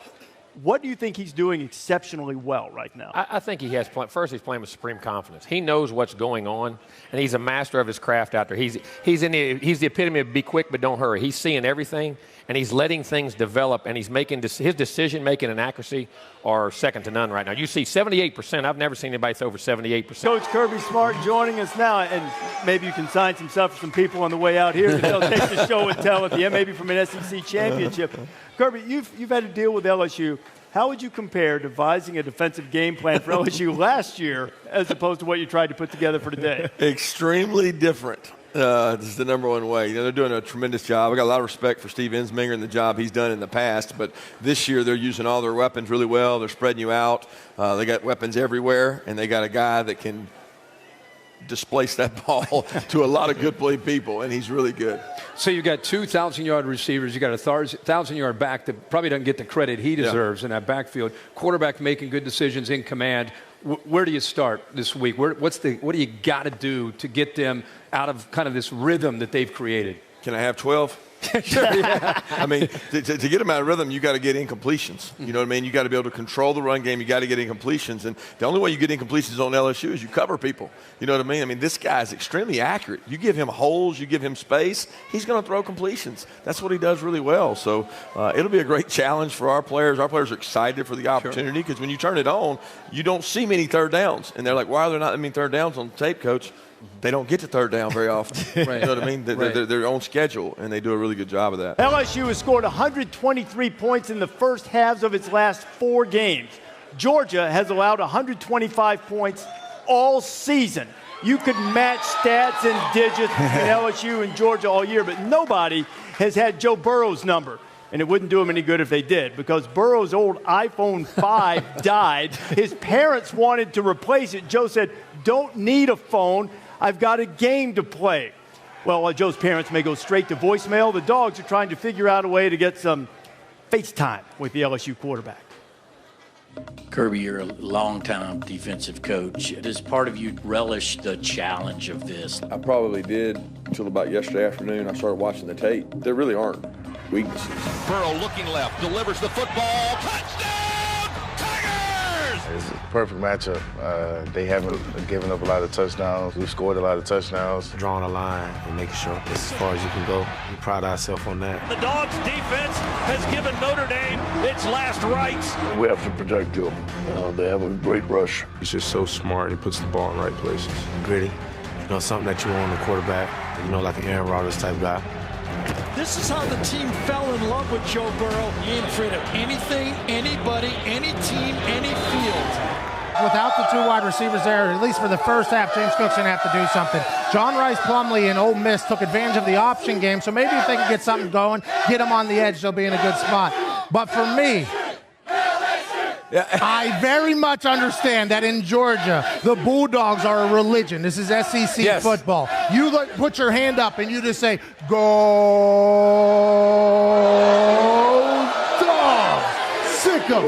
what do you think he's doing exceptionally well right now? I think he has, first he's playing with supreme confidence. He knows what's going on, and he's a master of his craft out there. He's the epitome of be quick but don't hurry. He's seeing everything, and he's letting things develop, and he's making his decision-making and accuracy are second to none right now. You see 78%. I've never seen anybody throw over 78%. Coach Kirby Smart joining us now, and maybe you can sign some stuff for some people on the way out here. They'll take the show and tell at the end, maybe from an SEC championship. Kirby, you've had to deal with LSU. How would you compare devising a defensive game plan for LSU last year as opposed to what you tried to put together for today? Extremely different. This is the number one way. You know, they're doing a tremendous job. I got a lot of respect for Steve Ensminger and the job he's done in the past, but this year they're using all their weapons really well. They're spreading you out. They got weapons everywhere, and they got a guy that can displace that ball to a lot of good play people, and he's really good. So you've got 2,000-yard receivers. You got a 1,000-yard back that probably doesn't get the credit he deserves in that backfield. Quarterback making good decisions in command. Where do you start this week? What do you got to do to get them out of kind of this rhythm that they've created? Can I have 12? Sure, yeah. I mean, to get them out of rhythm, you got to get incompletions. You know what I mean? You got to be able to control the run game. You got to get incompletions. And the only way you get incompletions on LSU is you cover people. You know what I mean? I mean, this guy is extremely accurate. You give him holes, you give him space, he's going to throw completions. That's what he does really well. So it'll be a great challenge for our players. Our players are excited for the opportunity because when you turn it on, you don't see many third downs. And they're like, why are there not that many third downs on tape, Coach? they don't get to third down very often. Right. You know what I mean? They're their own schedule, and they do a really good job of that. LSU has scored 123 points in the first halves of its last 4 games. Georgia has allowed 125 points all season. You could match stats and digits between LSU and Georgia all year, but nobody has had Joe Burrow's number. And it wouldn't do him any good if they did, because Burrow's old iPhone 5 died. His parents wanted to replace it. Joe said, "Don't need a phone. I've got a game to play." Well, Joe's parents may go straight to voicemail. The Dogs are trying to figure out a way to get some FaceTime with the LSU quarterback. Kirby, you're a longtime defensive coach. Does part of you relish the challenge of this? I probably did until about yesterday afternoon. I started watching the tape. There really aren't weaknesses. Burrow looking left, delivers the football. Touchdown, Tigers! It's a perfect matchup. They haven't given up a lot of touchdowns. We've scored a lot of touchdowns. Drawing a line and making sure it's as far as you can go. We pride ourselves on that. The Dogs' defense has given Notre Dame its last rites. We have to protect them. They have a great rush. He's just so smart. He puts the ball in the right places. Gritty. You know, something that you want in a quarterback. You know, like an Aaron Rodgers type guy. This is how the team fell in love with Joe Burrow. He ain't afraid of anything, anybody, any team, any field. Without the 2 wide receivers there, at least for the first half, James Cook's going to have to do something. John Rice Plumlee and Ole Miss took advantage of the option game, so maybe if they can get something going, get them on the edge, they'll be in a good spot. But for me, I very much understand that in Georgia, the Bulldogs are a religion. This is SEC football. You put your hand up and you just say, "Go Dogs!" Sick 'em.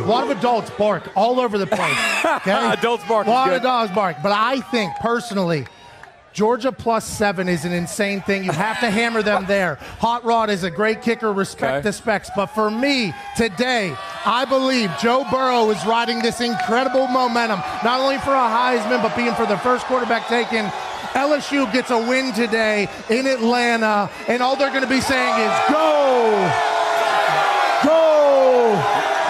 A lot of adults bark all over the place. Okay? Adults bark. A lot of dogs bark. But I think, personally, Georgia +7 is an insane thing. You have to hammer them there. Hot Rod is a great kicker. Respect the specs. But for me, today, I believe Joe Burrow is riding this incredible momentum, not only for a Heisman, but being for the first quarterback taken. LSU gets a win today in Atlanta, and all they're going to be saying is, "Go! Go!"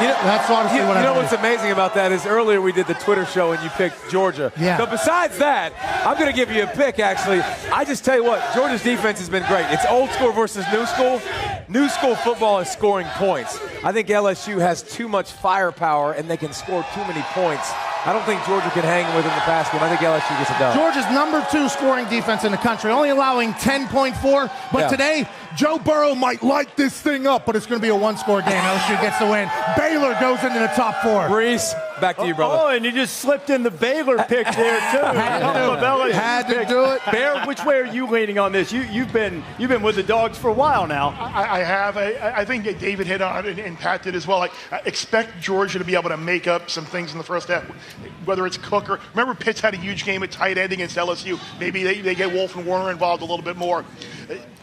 You know, that's honestly what I know what's amazing about that is earlier we did the Twitter show and you picked Georgia. Yeah. But besides that, I'm going to give you a pick, actually. I just tell you what, Georgia's defense has been great. It's old school versus new school. New school football is scoring points. I think LSU has too much firepower and they can score too many points. I don't think Georgia can hang with in the pass game. I think LSU gets it done. Georgia's number 2 scoring defense in the country, only allowing 10.4. But today, Joe Burrow might light this thing up, but it's going to be a 1-score game. LSU gets the win. Baylor goes into the top 4. Reese, back to you, brother. Oh, and you just slipped in the Baylor pick there, too. Had to do it. Bear, which way are you leaning on this? You've been with the Dogs for a while now. I have. I think David hit on it, and Pat did as well. I expect Georgia to be able to make up some things in the first half, whether it's Cook or – remember Pitt's had a huge game at tight end against LSU. Maybe they get Wolf and Warner involved a little bit more.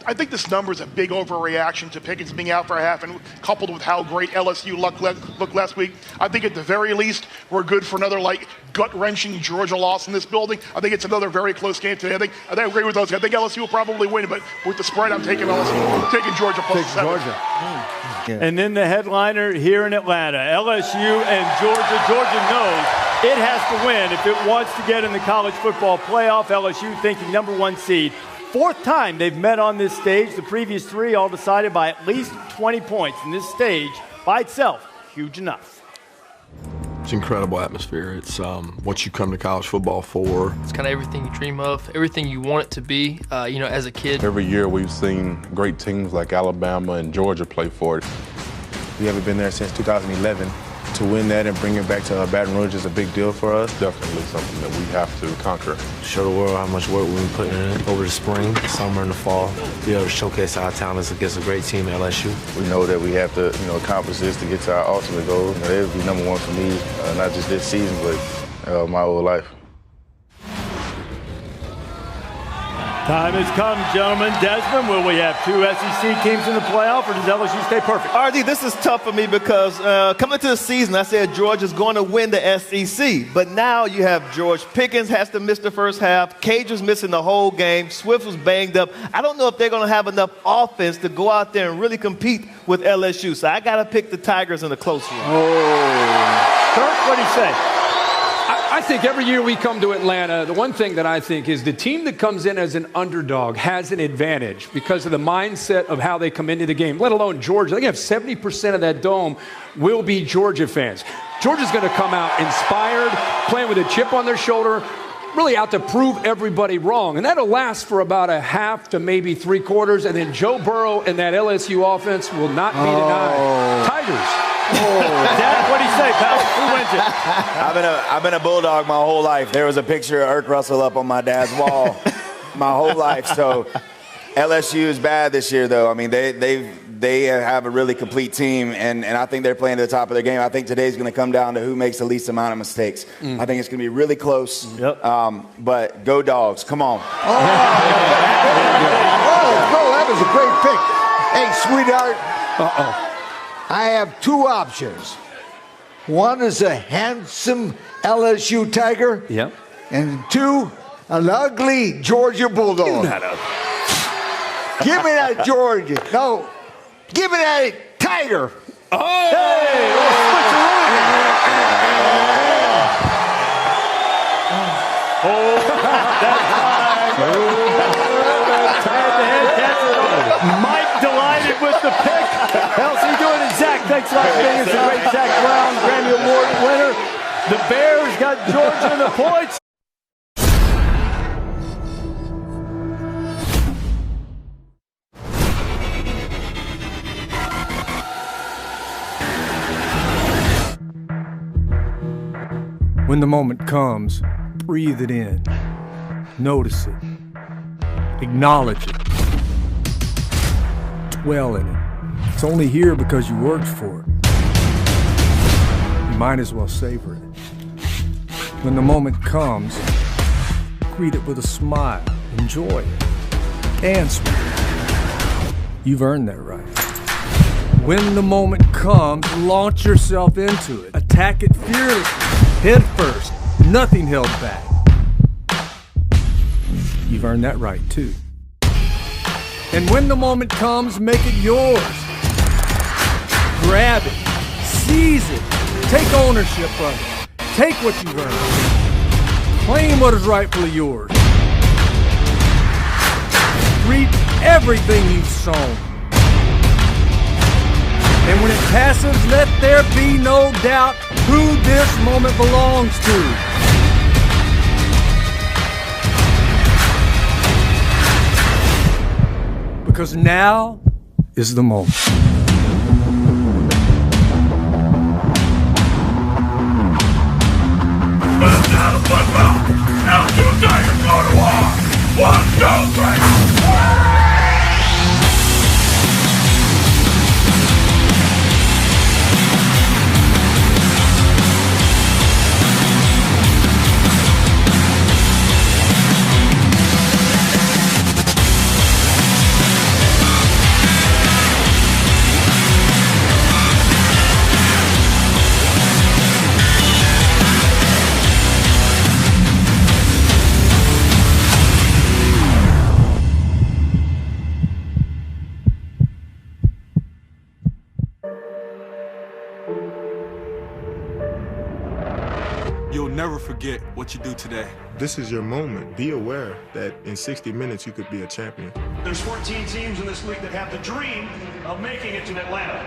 I think this number is a big overreaction to Pickens being out for a half, and coupled with how great LSU looked last week. I think at the very least we're good for another gut-wrenching Georgia loss in this building. I think it's another very close game today. I agree with those. I think LSU will probably win, but with the spread, I'm taking LSU. I'm taking Georgia +7. Georgia. And then the headliner here in Atlanta, LSU and Georgia. Georgia knows it has to win if it wants to get in the college football playoff. LSU thinking number 1 seed. 4th time they've met on this stage. The previous 3 all decided by at least 20 points. And this stage, by itself, huge enough. It's an incredible atmosphere. It's what you come to college football for. It's kind of everything you dream of, everything you want it to be, as a kid. Every year we've seen great teams like Alabama and Georgia play for it. We haven't been there since 2011. To win that and bring it back to Baton Rouge is a big deal for us. Definitely something that we have to conquer. Show the world how much work we've been putting in over the spring, summer, and the fall. Be able to showcase our talents against a great team at LSU. We know that we have to, accomplish this to get to our ultimate goal. It would be number 1 for me, not just this season, but my whole life. Time has come, gentlemen. Desmond, will we have 2 SEC teams in the playoff, or does LSU stay perfect? RD, this is tough for me because coming into the season, I said Georgia's going to win the SEC. But now you have George Pickens has to miss the first half. Cage was missing the whole game. Swift was banged up. I don't know if they're going to have enough offense to go out there and really compete with LSU. So I got to pick the Tigers in a close one. Oh. Kirk, what do you say? I think every year we come to Atlanta, the one thing that I think is the team that comes in as an underdog has an advantage because of the mindset of how they come into the game, let alone Georgia. They have 70% of that dome will be Georgia fans. Georgia's going to come out inspired, playing with a chip on their shoulder, really out to prove everybody wrong. And that'll last for about a half to maybe 3/4. And then Joe Burrow and that LSU offense will not be denied. Tigers. Dad, what do you say, pal? Who wins it? I've been a Bulldog my whole life. There was a picture of Irk Russell up on my dad's wall my whole life. So LSU is bad this year, though. I mean, they have a really complete team, and I think they're playing to the top of their game. I think today's going to come down to who makes the least amount of mistakes. I think it's going to be really close. Yep. But go Dogs. Come on. That was a great pick. Hey, sweetheart. I have two options. One is a handsome LSU Tiger. Yep. And two, an ugly Georgia Bulldog. Give me that Georgia. No. Give me that Tiger. Mike delighted with the pick. How's he doing? And Zach, thanks a lot for being here. It's a great Zach Brown, Grammy Award winner. The Bears got Georgia the points. When the moment comes, breathe it in. Notice it. Acknowledge it. Dwell in it. It's only here because you worked for it. You might as well savor it. When the moment comes, greet it with a smile. Enjoy it. And smile. You've earned that right. When the moment comes, launch yourself into it. Attack it fearlessly. Head first. Nothing held back. You've earned that right, too. And when the moment comes, make it yours. Grab it. Seize it. Take ownership of it. Take what you've earned. Claim what is rightfully yours. Reap everything you've sown. And when it passes, let there be no doubt who this moment belongs to. Because now is the moment. Now two Tigers go to war. 1, 2, 3. You'll never forget what you do today. This is your moment. Be aware that in 60 minutes you could be a champion. There's 14 teams in this league that have the dream of making it to Atlanta.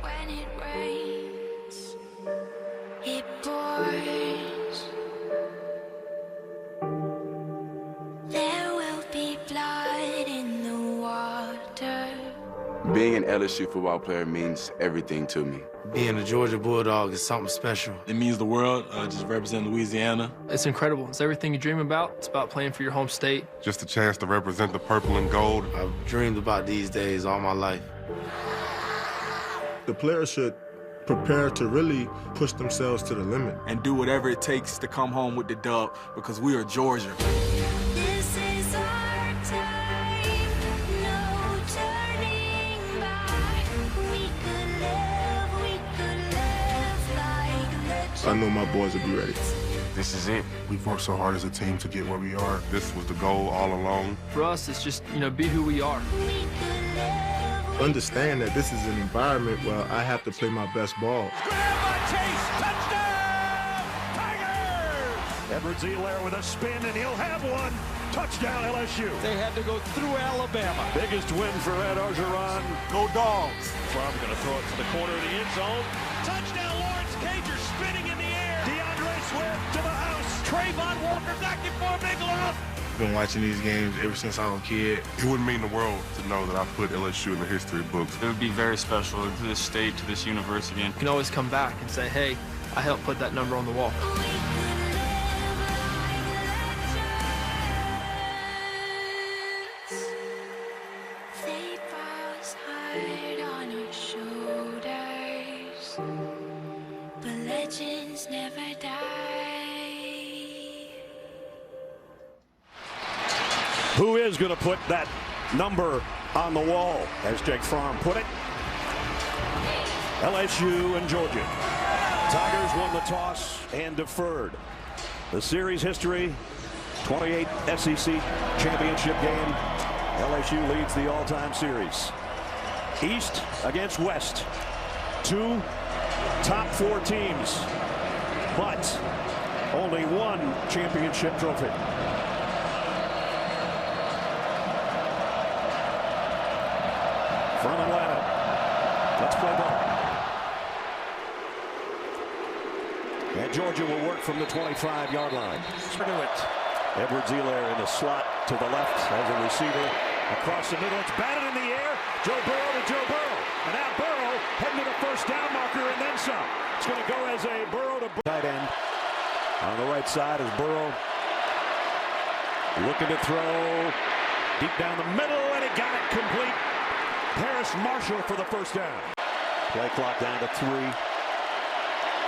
When it rains, it pours. There will be blood in the water. Being an LSU football player means everything to me. Being a Georgia Bulldog is something special. It means the world, just representing Louisiana. It's incredible. It's everything you dream about. It's about playing for your home state. Just a chance to represent the purple and gold. I've dreamed about these days all my life. The players should prepare to really push themselves to the limit. And do whatever it takes to come home with the dub because we are Georgia. This is our time, no turning back. We could live like legends. I know my boys will be ready. This is it. We've worked so hard as a team to get where we are. This was the goal all along. For us, it's just, be who we are. Understand that this is an environment where I have to play my best ball. Edwards-Helaire with a spin, and he'll have one. Touchdown, LSU. They had to go through Alabama. Biggest win for Ed Orgeron. Go Dogs. Fromm going to throw it to the corner of the end zone. Touchdown, Lawrence Cager spinning in the air. DeAndre Swift to the house. Trayvon Walker knocking for a big loss. Been watching these games ever since I was a kid. It wouldn't mean the world to know that I put LSU in the history books. It would be very special to this state, to this university. You can always come back and say, hey, I helped put that number on the wall. Never die. Who is going to put that number on the wall, as Jake Fromm put it? LSU and Georgia. Tigers won the toss and deferred. The series history, 28 SEC championship game. LSU leads the all-time series. East against West. 2 top 4 teams, but only 1 championship trophy. From Atlanta, let's play ball. And Georgia will work from the 25-yard line. Edwards-Helaire in the slot to the left as a receiver. Across the middle, it's batted in the air. Joe Burreaux to Joe Burreau. And now Burreau heading to the first down marker and then some. It's going to go as a Burreau to tight end. On the right side is Burreau. Looking to throw deep down the middle, and he got it complete. Harris Marshall for the first down. Play clock down to 3.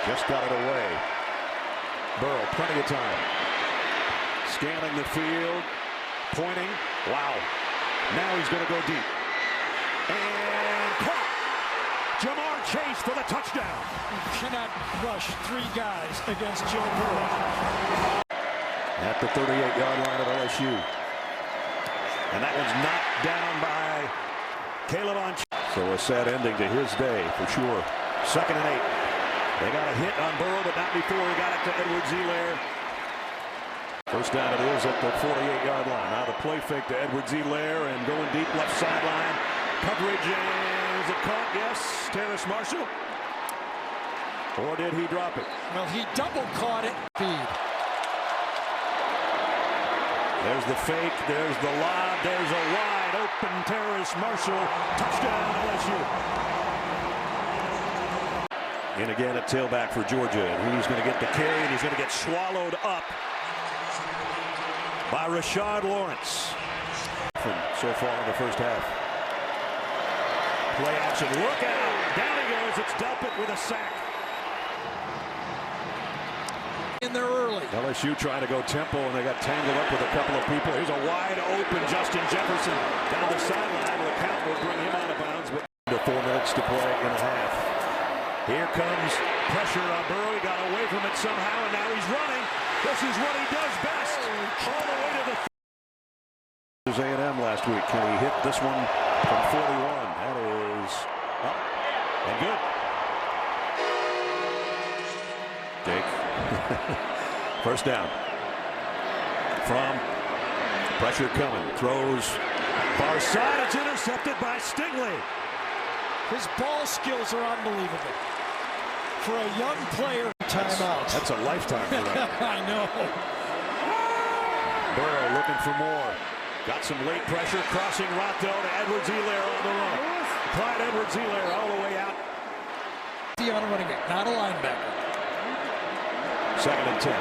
Just got it away. Burreau, plenty of time. Scanning the field. Pointing. Wow. Now he's going to go deep. And caught. Jamar Chase for the touchdown. You cannot rush 3 guys against Joe Burreaux. At the 38-yard line of LSU. And that one's knocked down by Caleb on. So a sad ending to his day for sure. 2nd and 8. They got a hit on Burreau, but not before he got it to Edwards-Helaire. First down it is at the 48-yard line. Now the play fake to Edwards-Helaire and going deep left sideline. Coverage, is it caught? Yes. Terrace Marshall. Or did he drop it? Well, he double caught it. Feed. There's the fake. There's the lob. There's a wide open Terrace Marshall. Touchdown LSU. And again at tailback for Georgia. And he's going to get the carry, and he's going to get swallowed up by Rashard Lawrence. So far in the first half. Play action. Look out. Down he goes. It's Delpit with a sack. In there early. LSU trying to go tempo, and they got tangled up with a couple of people. Here's a wide open Justin Jefferson down the sideline. The count will bring him out of bounds, but 4 minutes to play in the half. Here comes pressure on Burreau. He got away from it somehow, and now he's running. This is what he does best. All the way to the A&M last week. Can he hit this one from 41? That is up and good. Jake. First down. From pressure coming. Throws far side. It's intercepted by Stingley. His ball skills are unbelievable. For a young player, timeout. That's a lifetime for him. I know. Burreau looking for more. Got some late pressure, crossing Rato to Edwards-Helaire on the run. Clyde Edwards-Helaire all the way out. On a running back, not a linebacker. 2nd and 10.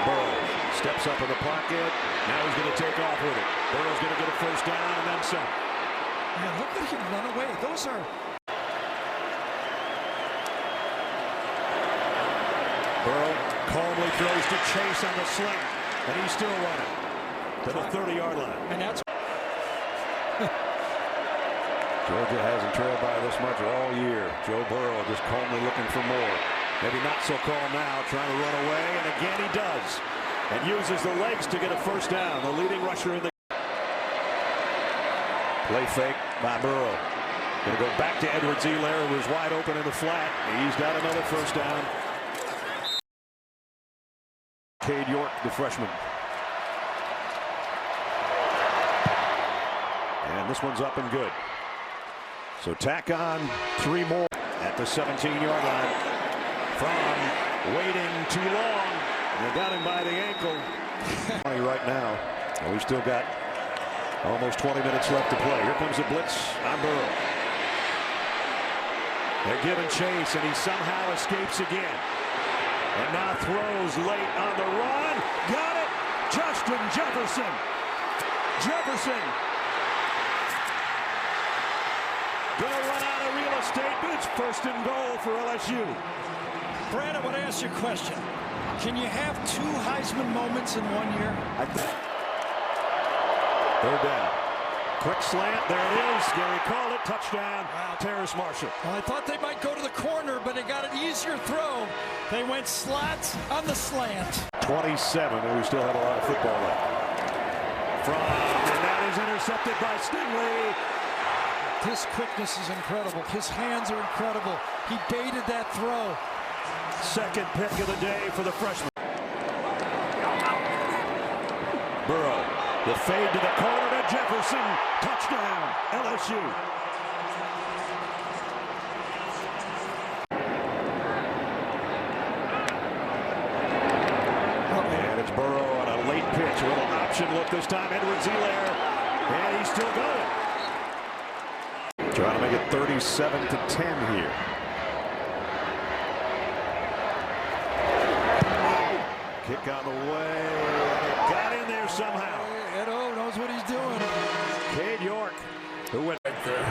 Burreau steps up in the pocket. Now he's going to take off with it. Burrow's going to get a first down and then some. Man, look at him run away. Those are... Burreau calmly throws to Chase on the slant, and he's still running to the 30-yard line. And that's... Georgia hasn't trailed by this much all year. Joe Burreau just calmly looking for more. Maybe not so calm now, trying to run away, and again he does. And uses the legs to get a first down. The leading rusher in the... Play fake by Burreau. Going to go back to Edwards-Helaire, who was wide open in the flat. He's got another first down. Cade York, the freshman. And this one's up and good. So tack on 3 more at the 17-yard line. From waiting too long. They got him by the ankle. Right now. And we've still got almost 20 minutes left to play. Here comes the blitz on Burreaux. They're giving chase, and he somehow escapes again. And now throws late on the run. Got it! Justin Jefferson. Jefferson. Gonna run out of real estate, but it's 1st and goal for LSU. Brad, I want to ask you a question. Can you have 2 Heisman moments in 1 year? 3rd down. Quick slant. There it is. Gary called it. Touchdown. Terrace Marshall. Well, I thought they might go to the corner, but they got an easier throw. They went slot on the slant. 27, and we still have a lot of football left. And that is intercepted by Stingley. His quickness is incredible. His hands are incredible. He baited that throw. 2nd pick of the day for the freshman. Burreaux, the fade to the corner to Jefferson. Touchdown, LSU. And it's Burreaux on a late pitch. A little option look this time. Edwards-Helaire, and he's still going. Trying to make it 37-10 here. Kick on the way. It got in there somehow. Edo knows what he's doing. Cade York, who went right there.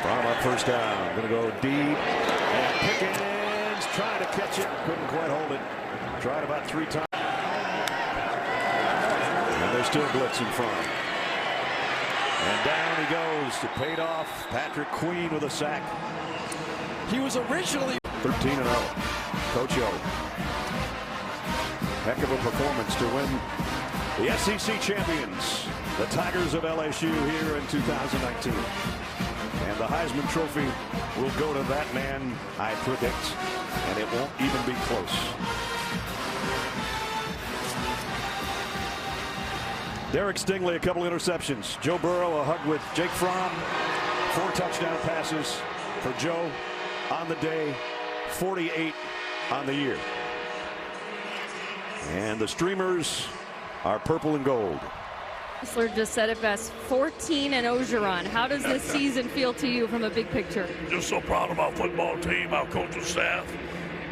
From up 1st down. Going to go deep. And Pickens trying to catch it. Couldn't quite hold it. Tried about 3 times. And there's still blitz in front. And down he goes. It paid off. Patrick Queen with a sack. He was originally 13-0. Coach O. Heck of a performance to win the SEC champions, the Tigers of LSU, here in 2019. And the Heisman Trophy will go to that man, I predict, and it won't even be close. Derek Stingley, a couple interceptions. Joe Burreaux, a hug with Jake Fromm. 4 touchdown passes for Joe on the day, 48 on the year. And the streamers are purple and gold. Whistler just said it best, 14 and Ogeron. How does this season feel to you from a big picture? Just so proud of our football team, our coaching staff.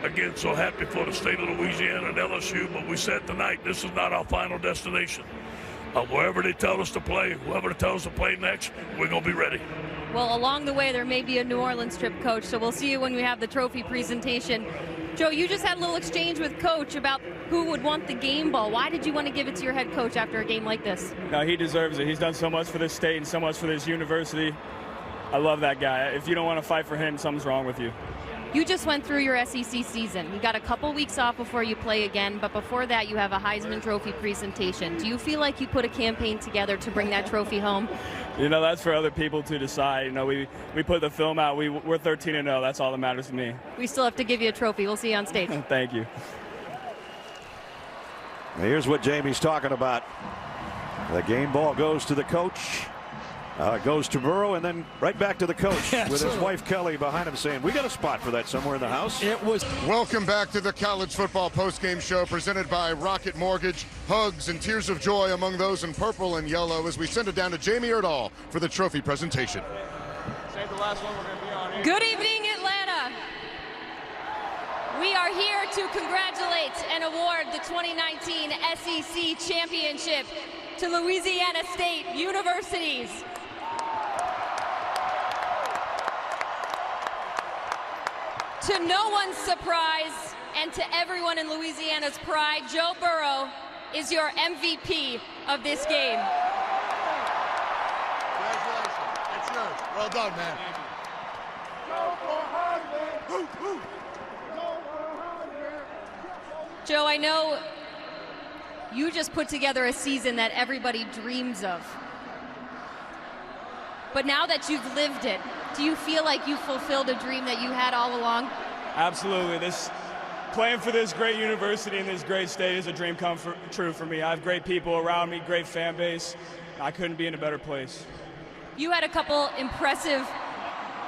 Again, so happy for the state of Louisiana and LSU, but we said tonight, this is not our final destination. Wherever they tell us to play, whoever they tell us to play next, we're going to be ready. Well, along the way, there may be a New Orleans trip, Coach, so we'll see you when we have the trophy presentation. Joe, you just had a little exchange with Coach about who would want the game ball. Why did you want to give it to your head coach after a game like this? No, he deserves it. He's done so much for this state and so much for this university. I love that guy. If you don't want to fight for him, something's wrong with you. You just went through your SEC season. You got a couple weeks off before you play again, but before that you have a Heisman Trophy presentation. Do you feel like you put a campaign together to bring that trophy home? You know, that's for other people to decide. You know, we put the film out. We're 13-0. That's all that matters to me. We still have to give you a trophy. We'll see you on stage. Thank you. Here's what Jamie's talking about. The game ball goes to the coach. Goes to Burreaux and then right back to the coach with his wife Kelly behind him saying, we got a spot for that somewhere in the house. It was. Welcome back to the College Football Postgame Show presented by Rocket Mortgage. Hugs and tears of joy among those in purple and yellow as we send it down to Jamie Erdahl for the trophy presentation. Save the last one. We're going to be on here. Good evening, Atlanta. We are here to congratulate and award the 2019 SEC Championship to Louisiana State Universities. To no one's surprise, and to everyone in Louisiana's pride, Joe Burreaux is your MVP of this game. Congratulations. That's yours. Well done, man. Joe, I know you just put together a season that everybody dreams of. But now that you've lived it, do you feel like you fulfilled a dream that you had all along? Absolutely. Playing for this great university and this great state is a dream come true for me. I have great people around me, great fan base. I couldn't be in a better place. You had a couple impressive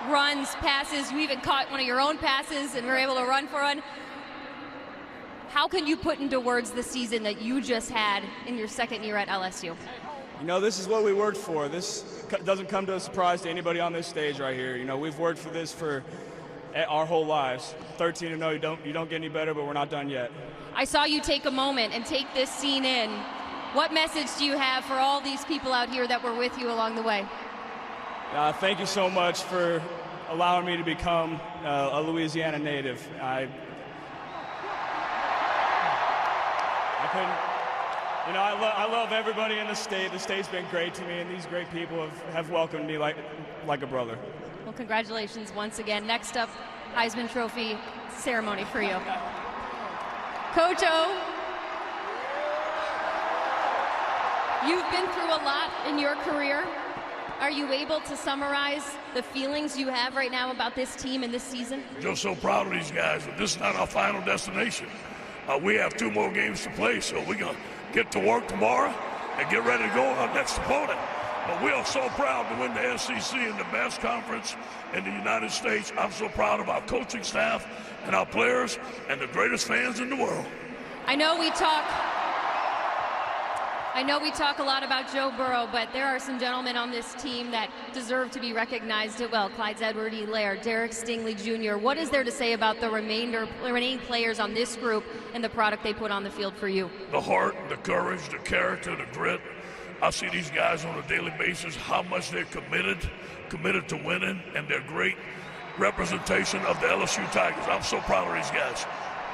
runs, passes. You even caught one of your own passes and were able to run for one. How can you put into words the season that you just had in your second year at LSU? You know, this is what we worked for. This doesn't come to a surprise to anybody on this stage right here. You know, we've worked for this for our whole lives. 13-0, you don't get any better, but we're not done yet. I saw you take a moment and take this scene in. What message do you have for all these people out here that were with you along the way? Thank you so much for allowing me to become a Louisiana native. I couldn't, you know, I love everybody in the state. The state's been great to me, and these great people have welcomed me like a brother. Well, congratulations once again. Next up, Heisman Trophy ceremony for you. Coach O, you've been through a lot in your career. Are you able to summarize the feelings you have right now about this team and this season? Just so proud of these guys, but this is not our final destination. We have 2 more games to play, so we're going to get to work tomorrow and get ready to go on our next opponent. But we are so proud to win the SEC in the best conference in the United States. I'm so proud of our coaching staff and our players and the greatest fans in the world. I know we talk a lot about Joe Burreaux, but there are some gentlemen on this team that deserve to be recognized as well. Clyde's Edward-Helaire, Derek Stingley Jr. What is there to say about the remaining players on this group and the product they put on the field for you? The heart, the courage, the character, the grit. I see these guys on a daily basis, how much they're committed to winning, and they're great representation of the LSU Tigers. I'm so proud of these guys.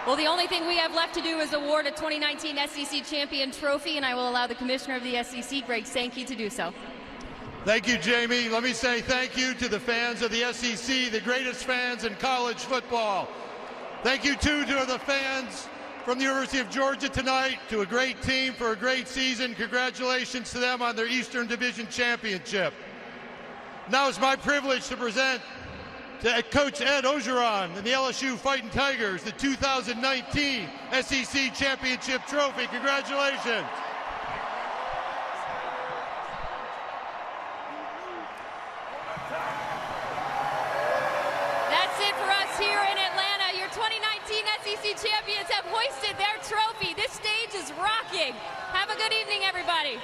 Well, the only thing we have left to do is award a 2019 SEC Champion Trophy, and I will allow the Commissioner of the SEC, Greg Sankey, to do so. Thank you, Jamie. Let me say thank you to the fans of the SEC, the greatest fans in college football. Thank you, too, to the fans from the University of Georgia tonight, to a great team for a great season. Congratulations to them on their Eastern Division Championship. Now it's my privilege to present to Coach Ed Orgeron and the LSU Fighting Tigers the 2019 SEC Championship Trophy. Congratulations. That's it for us here in Atlanta. Your 2019 SEC champions have hoisted their trophy. This stage is rocking. Have a good evening, everybody.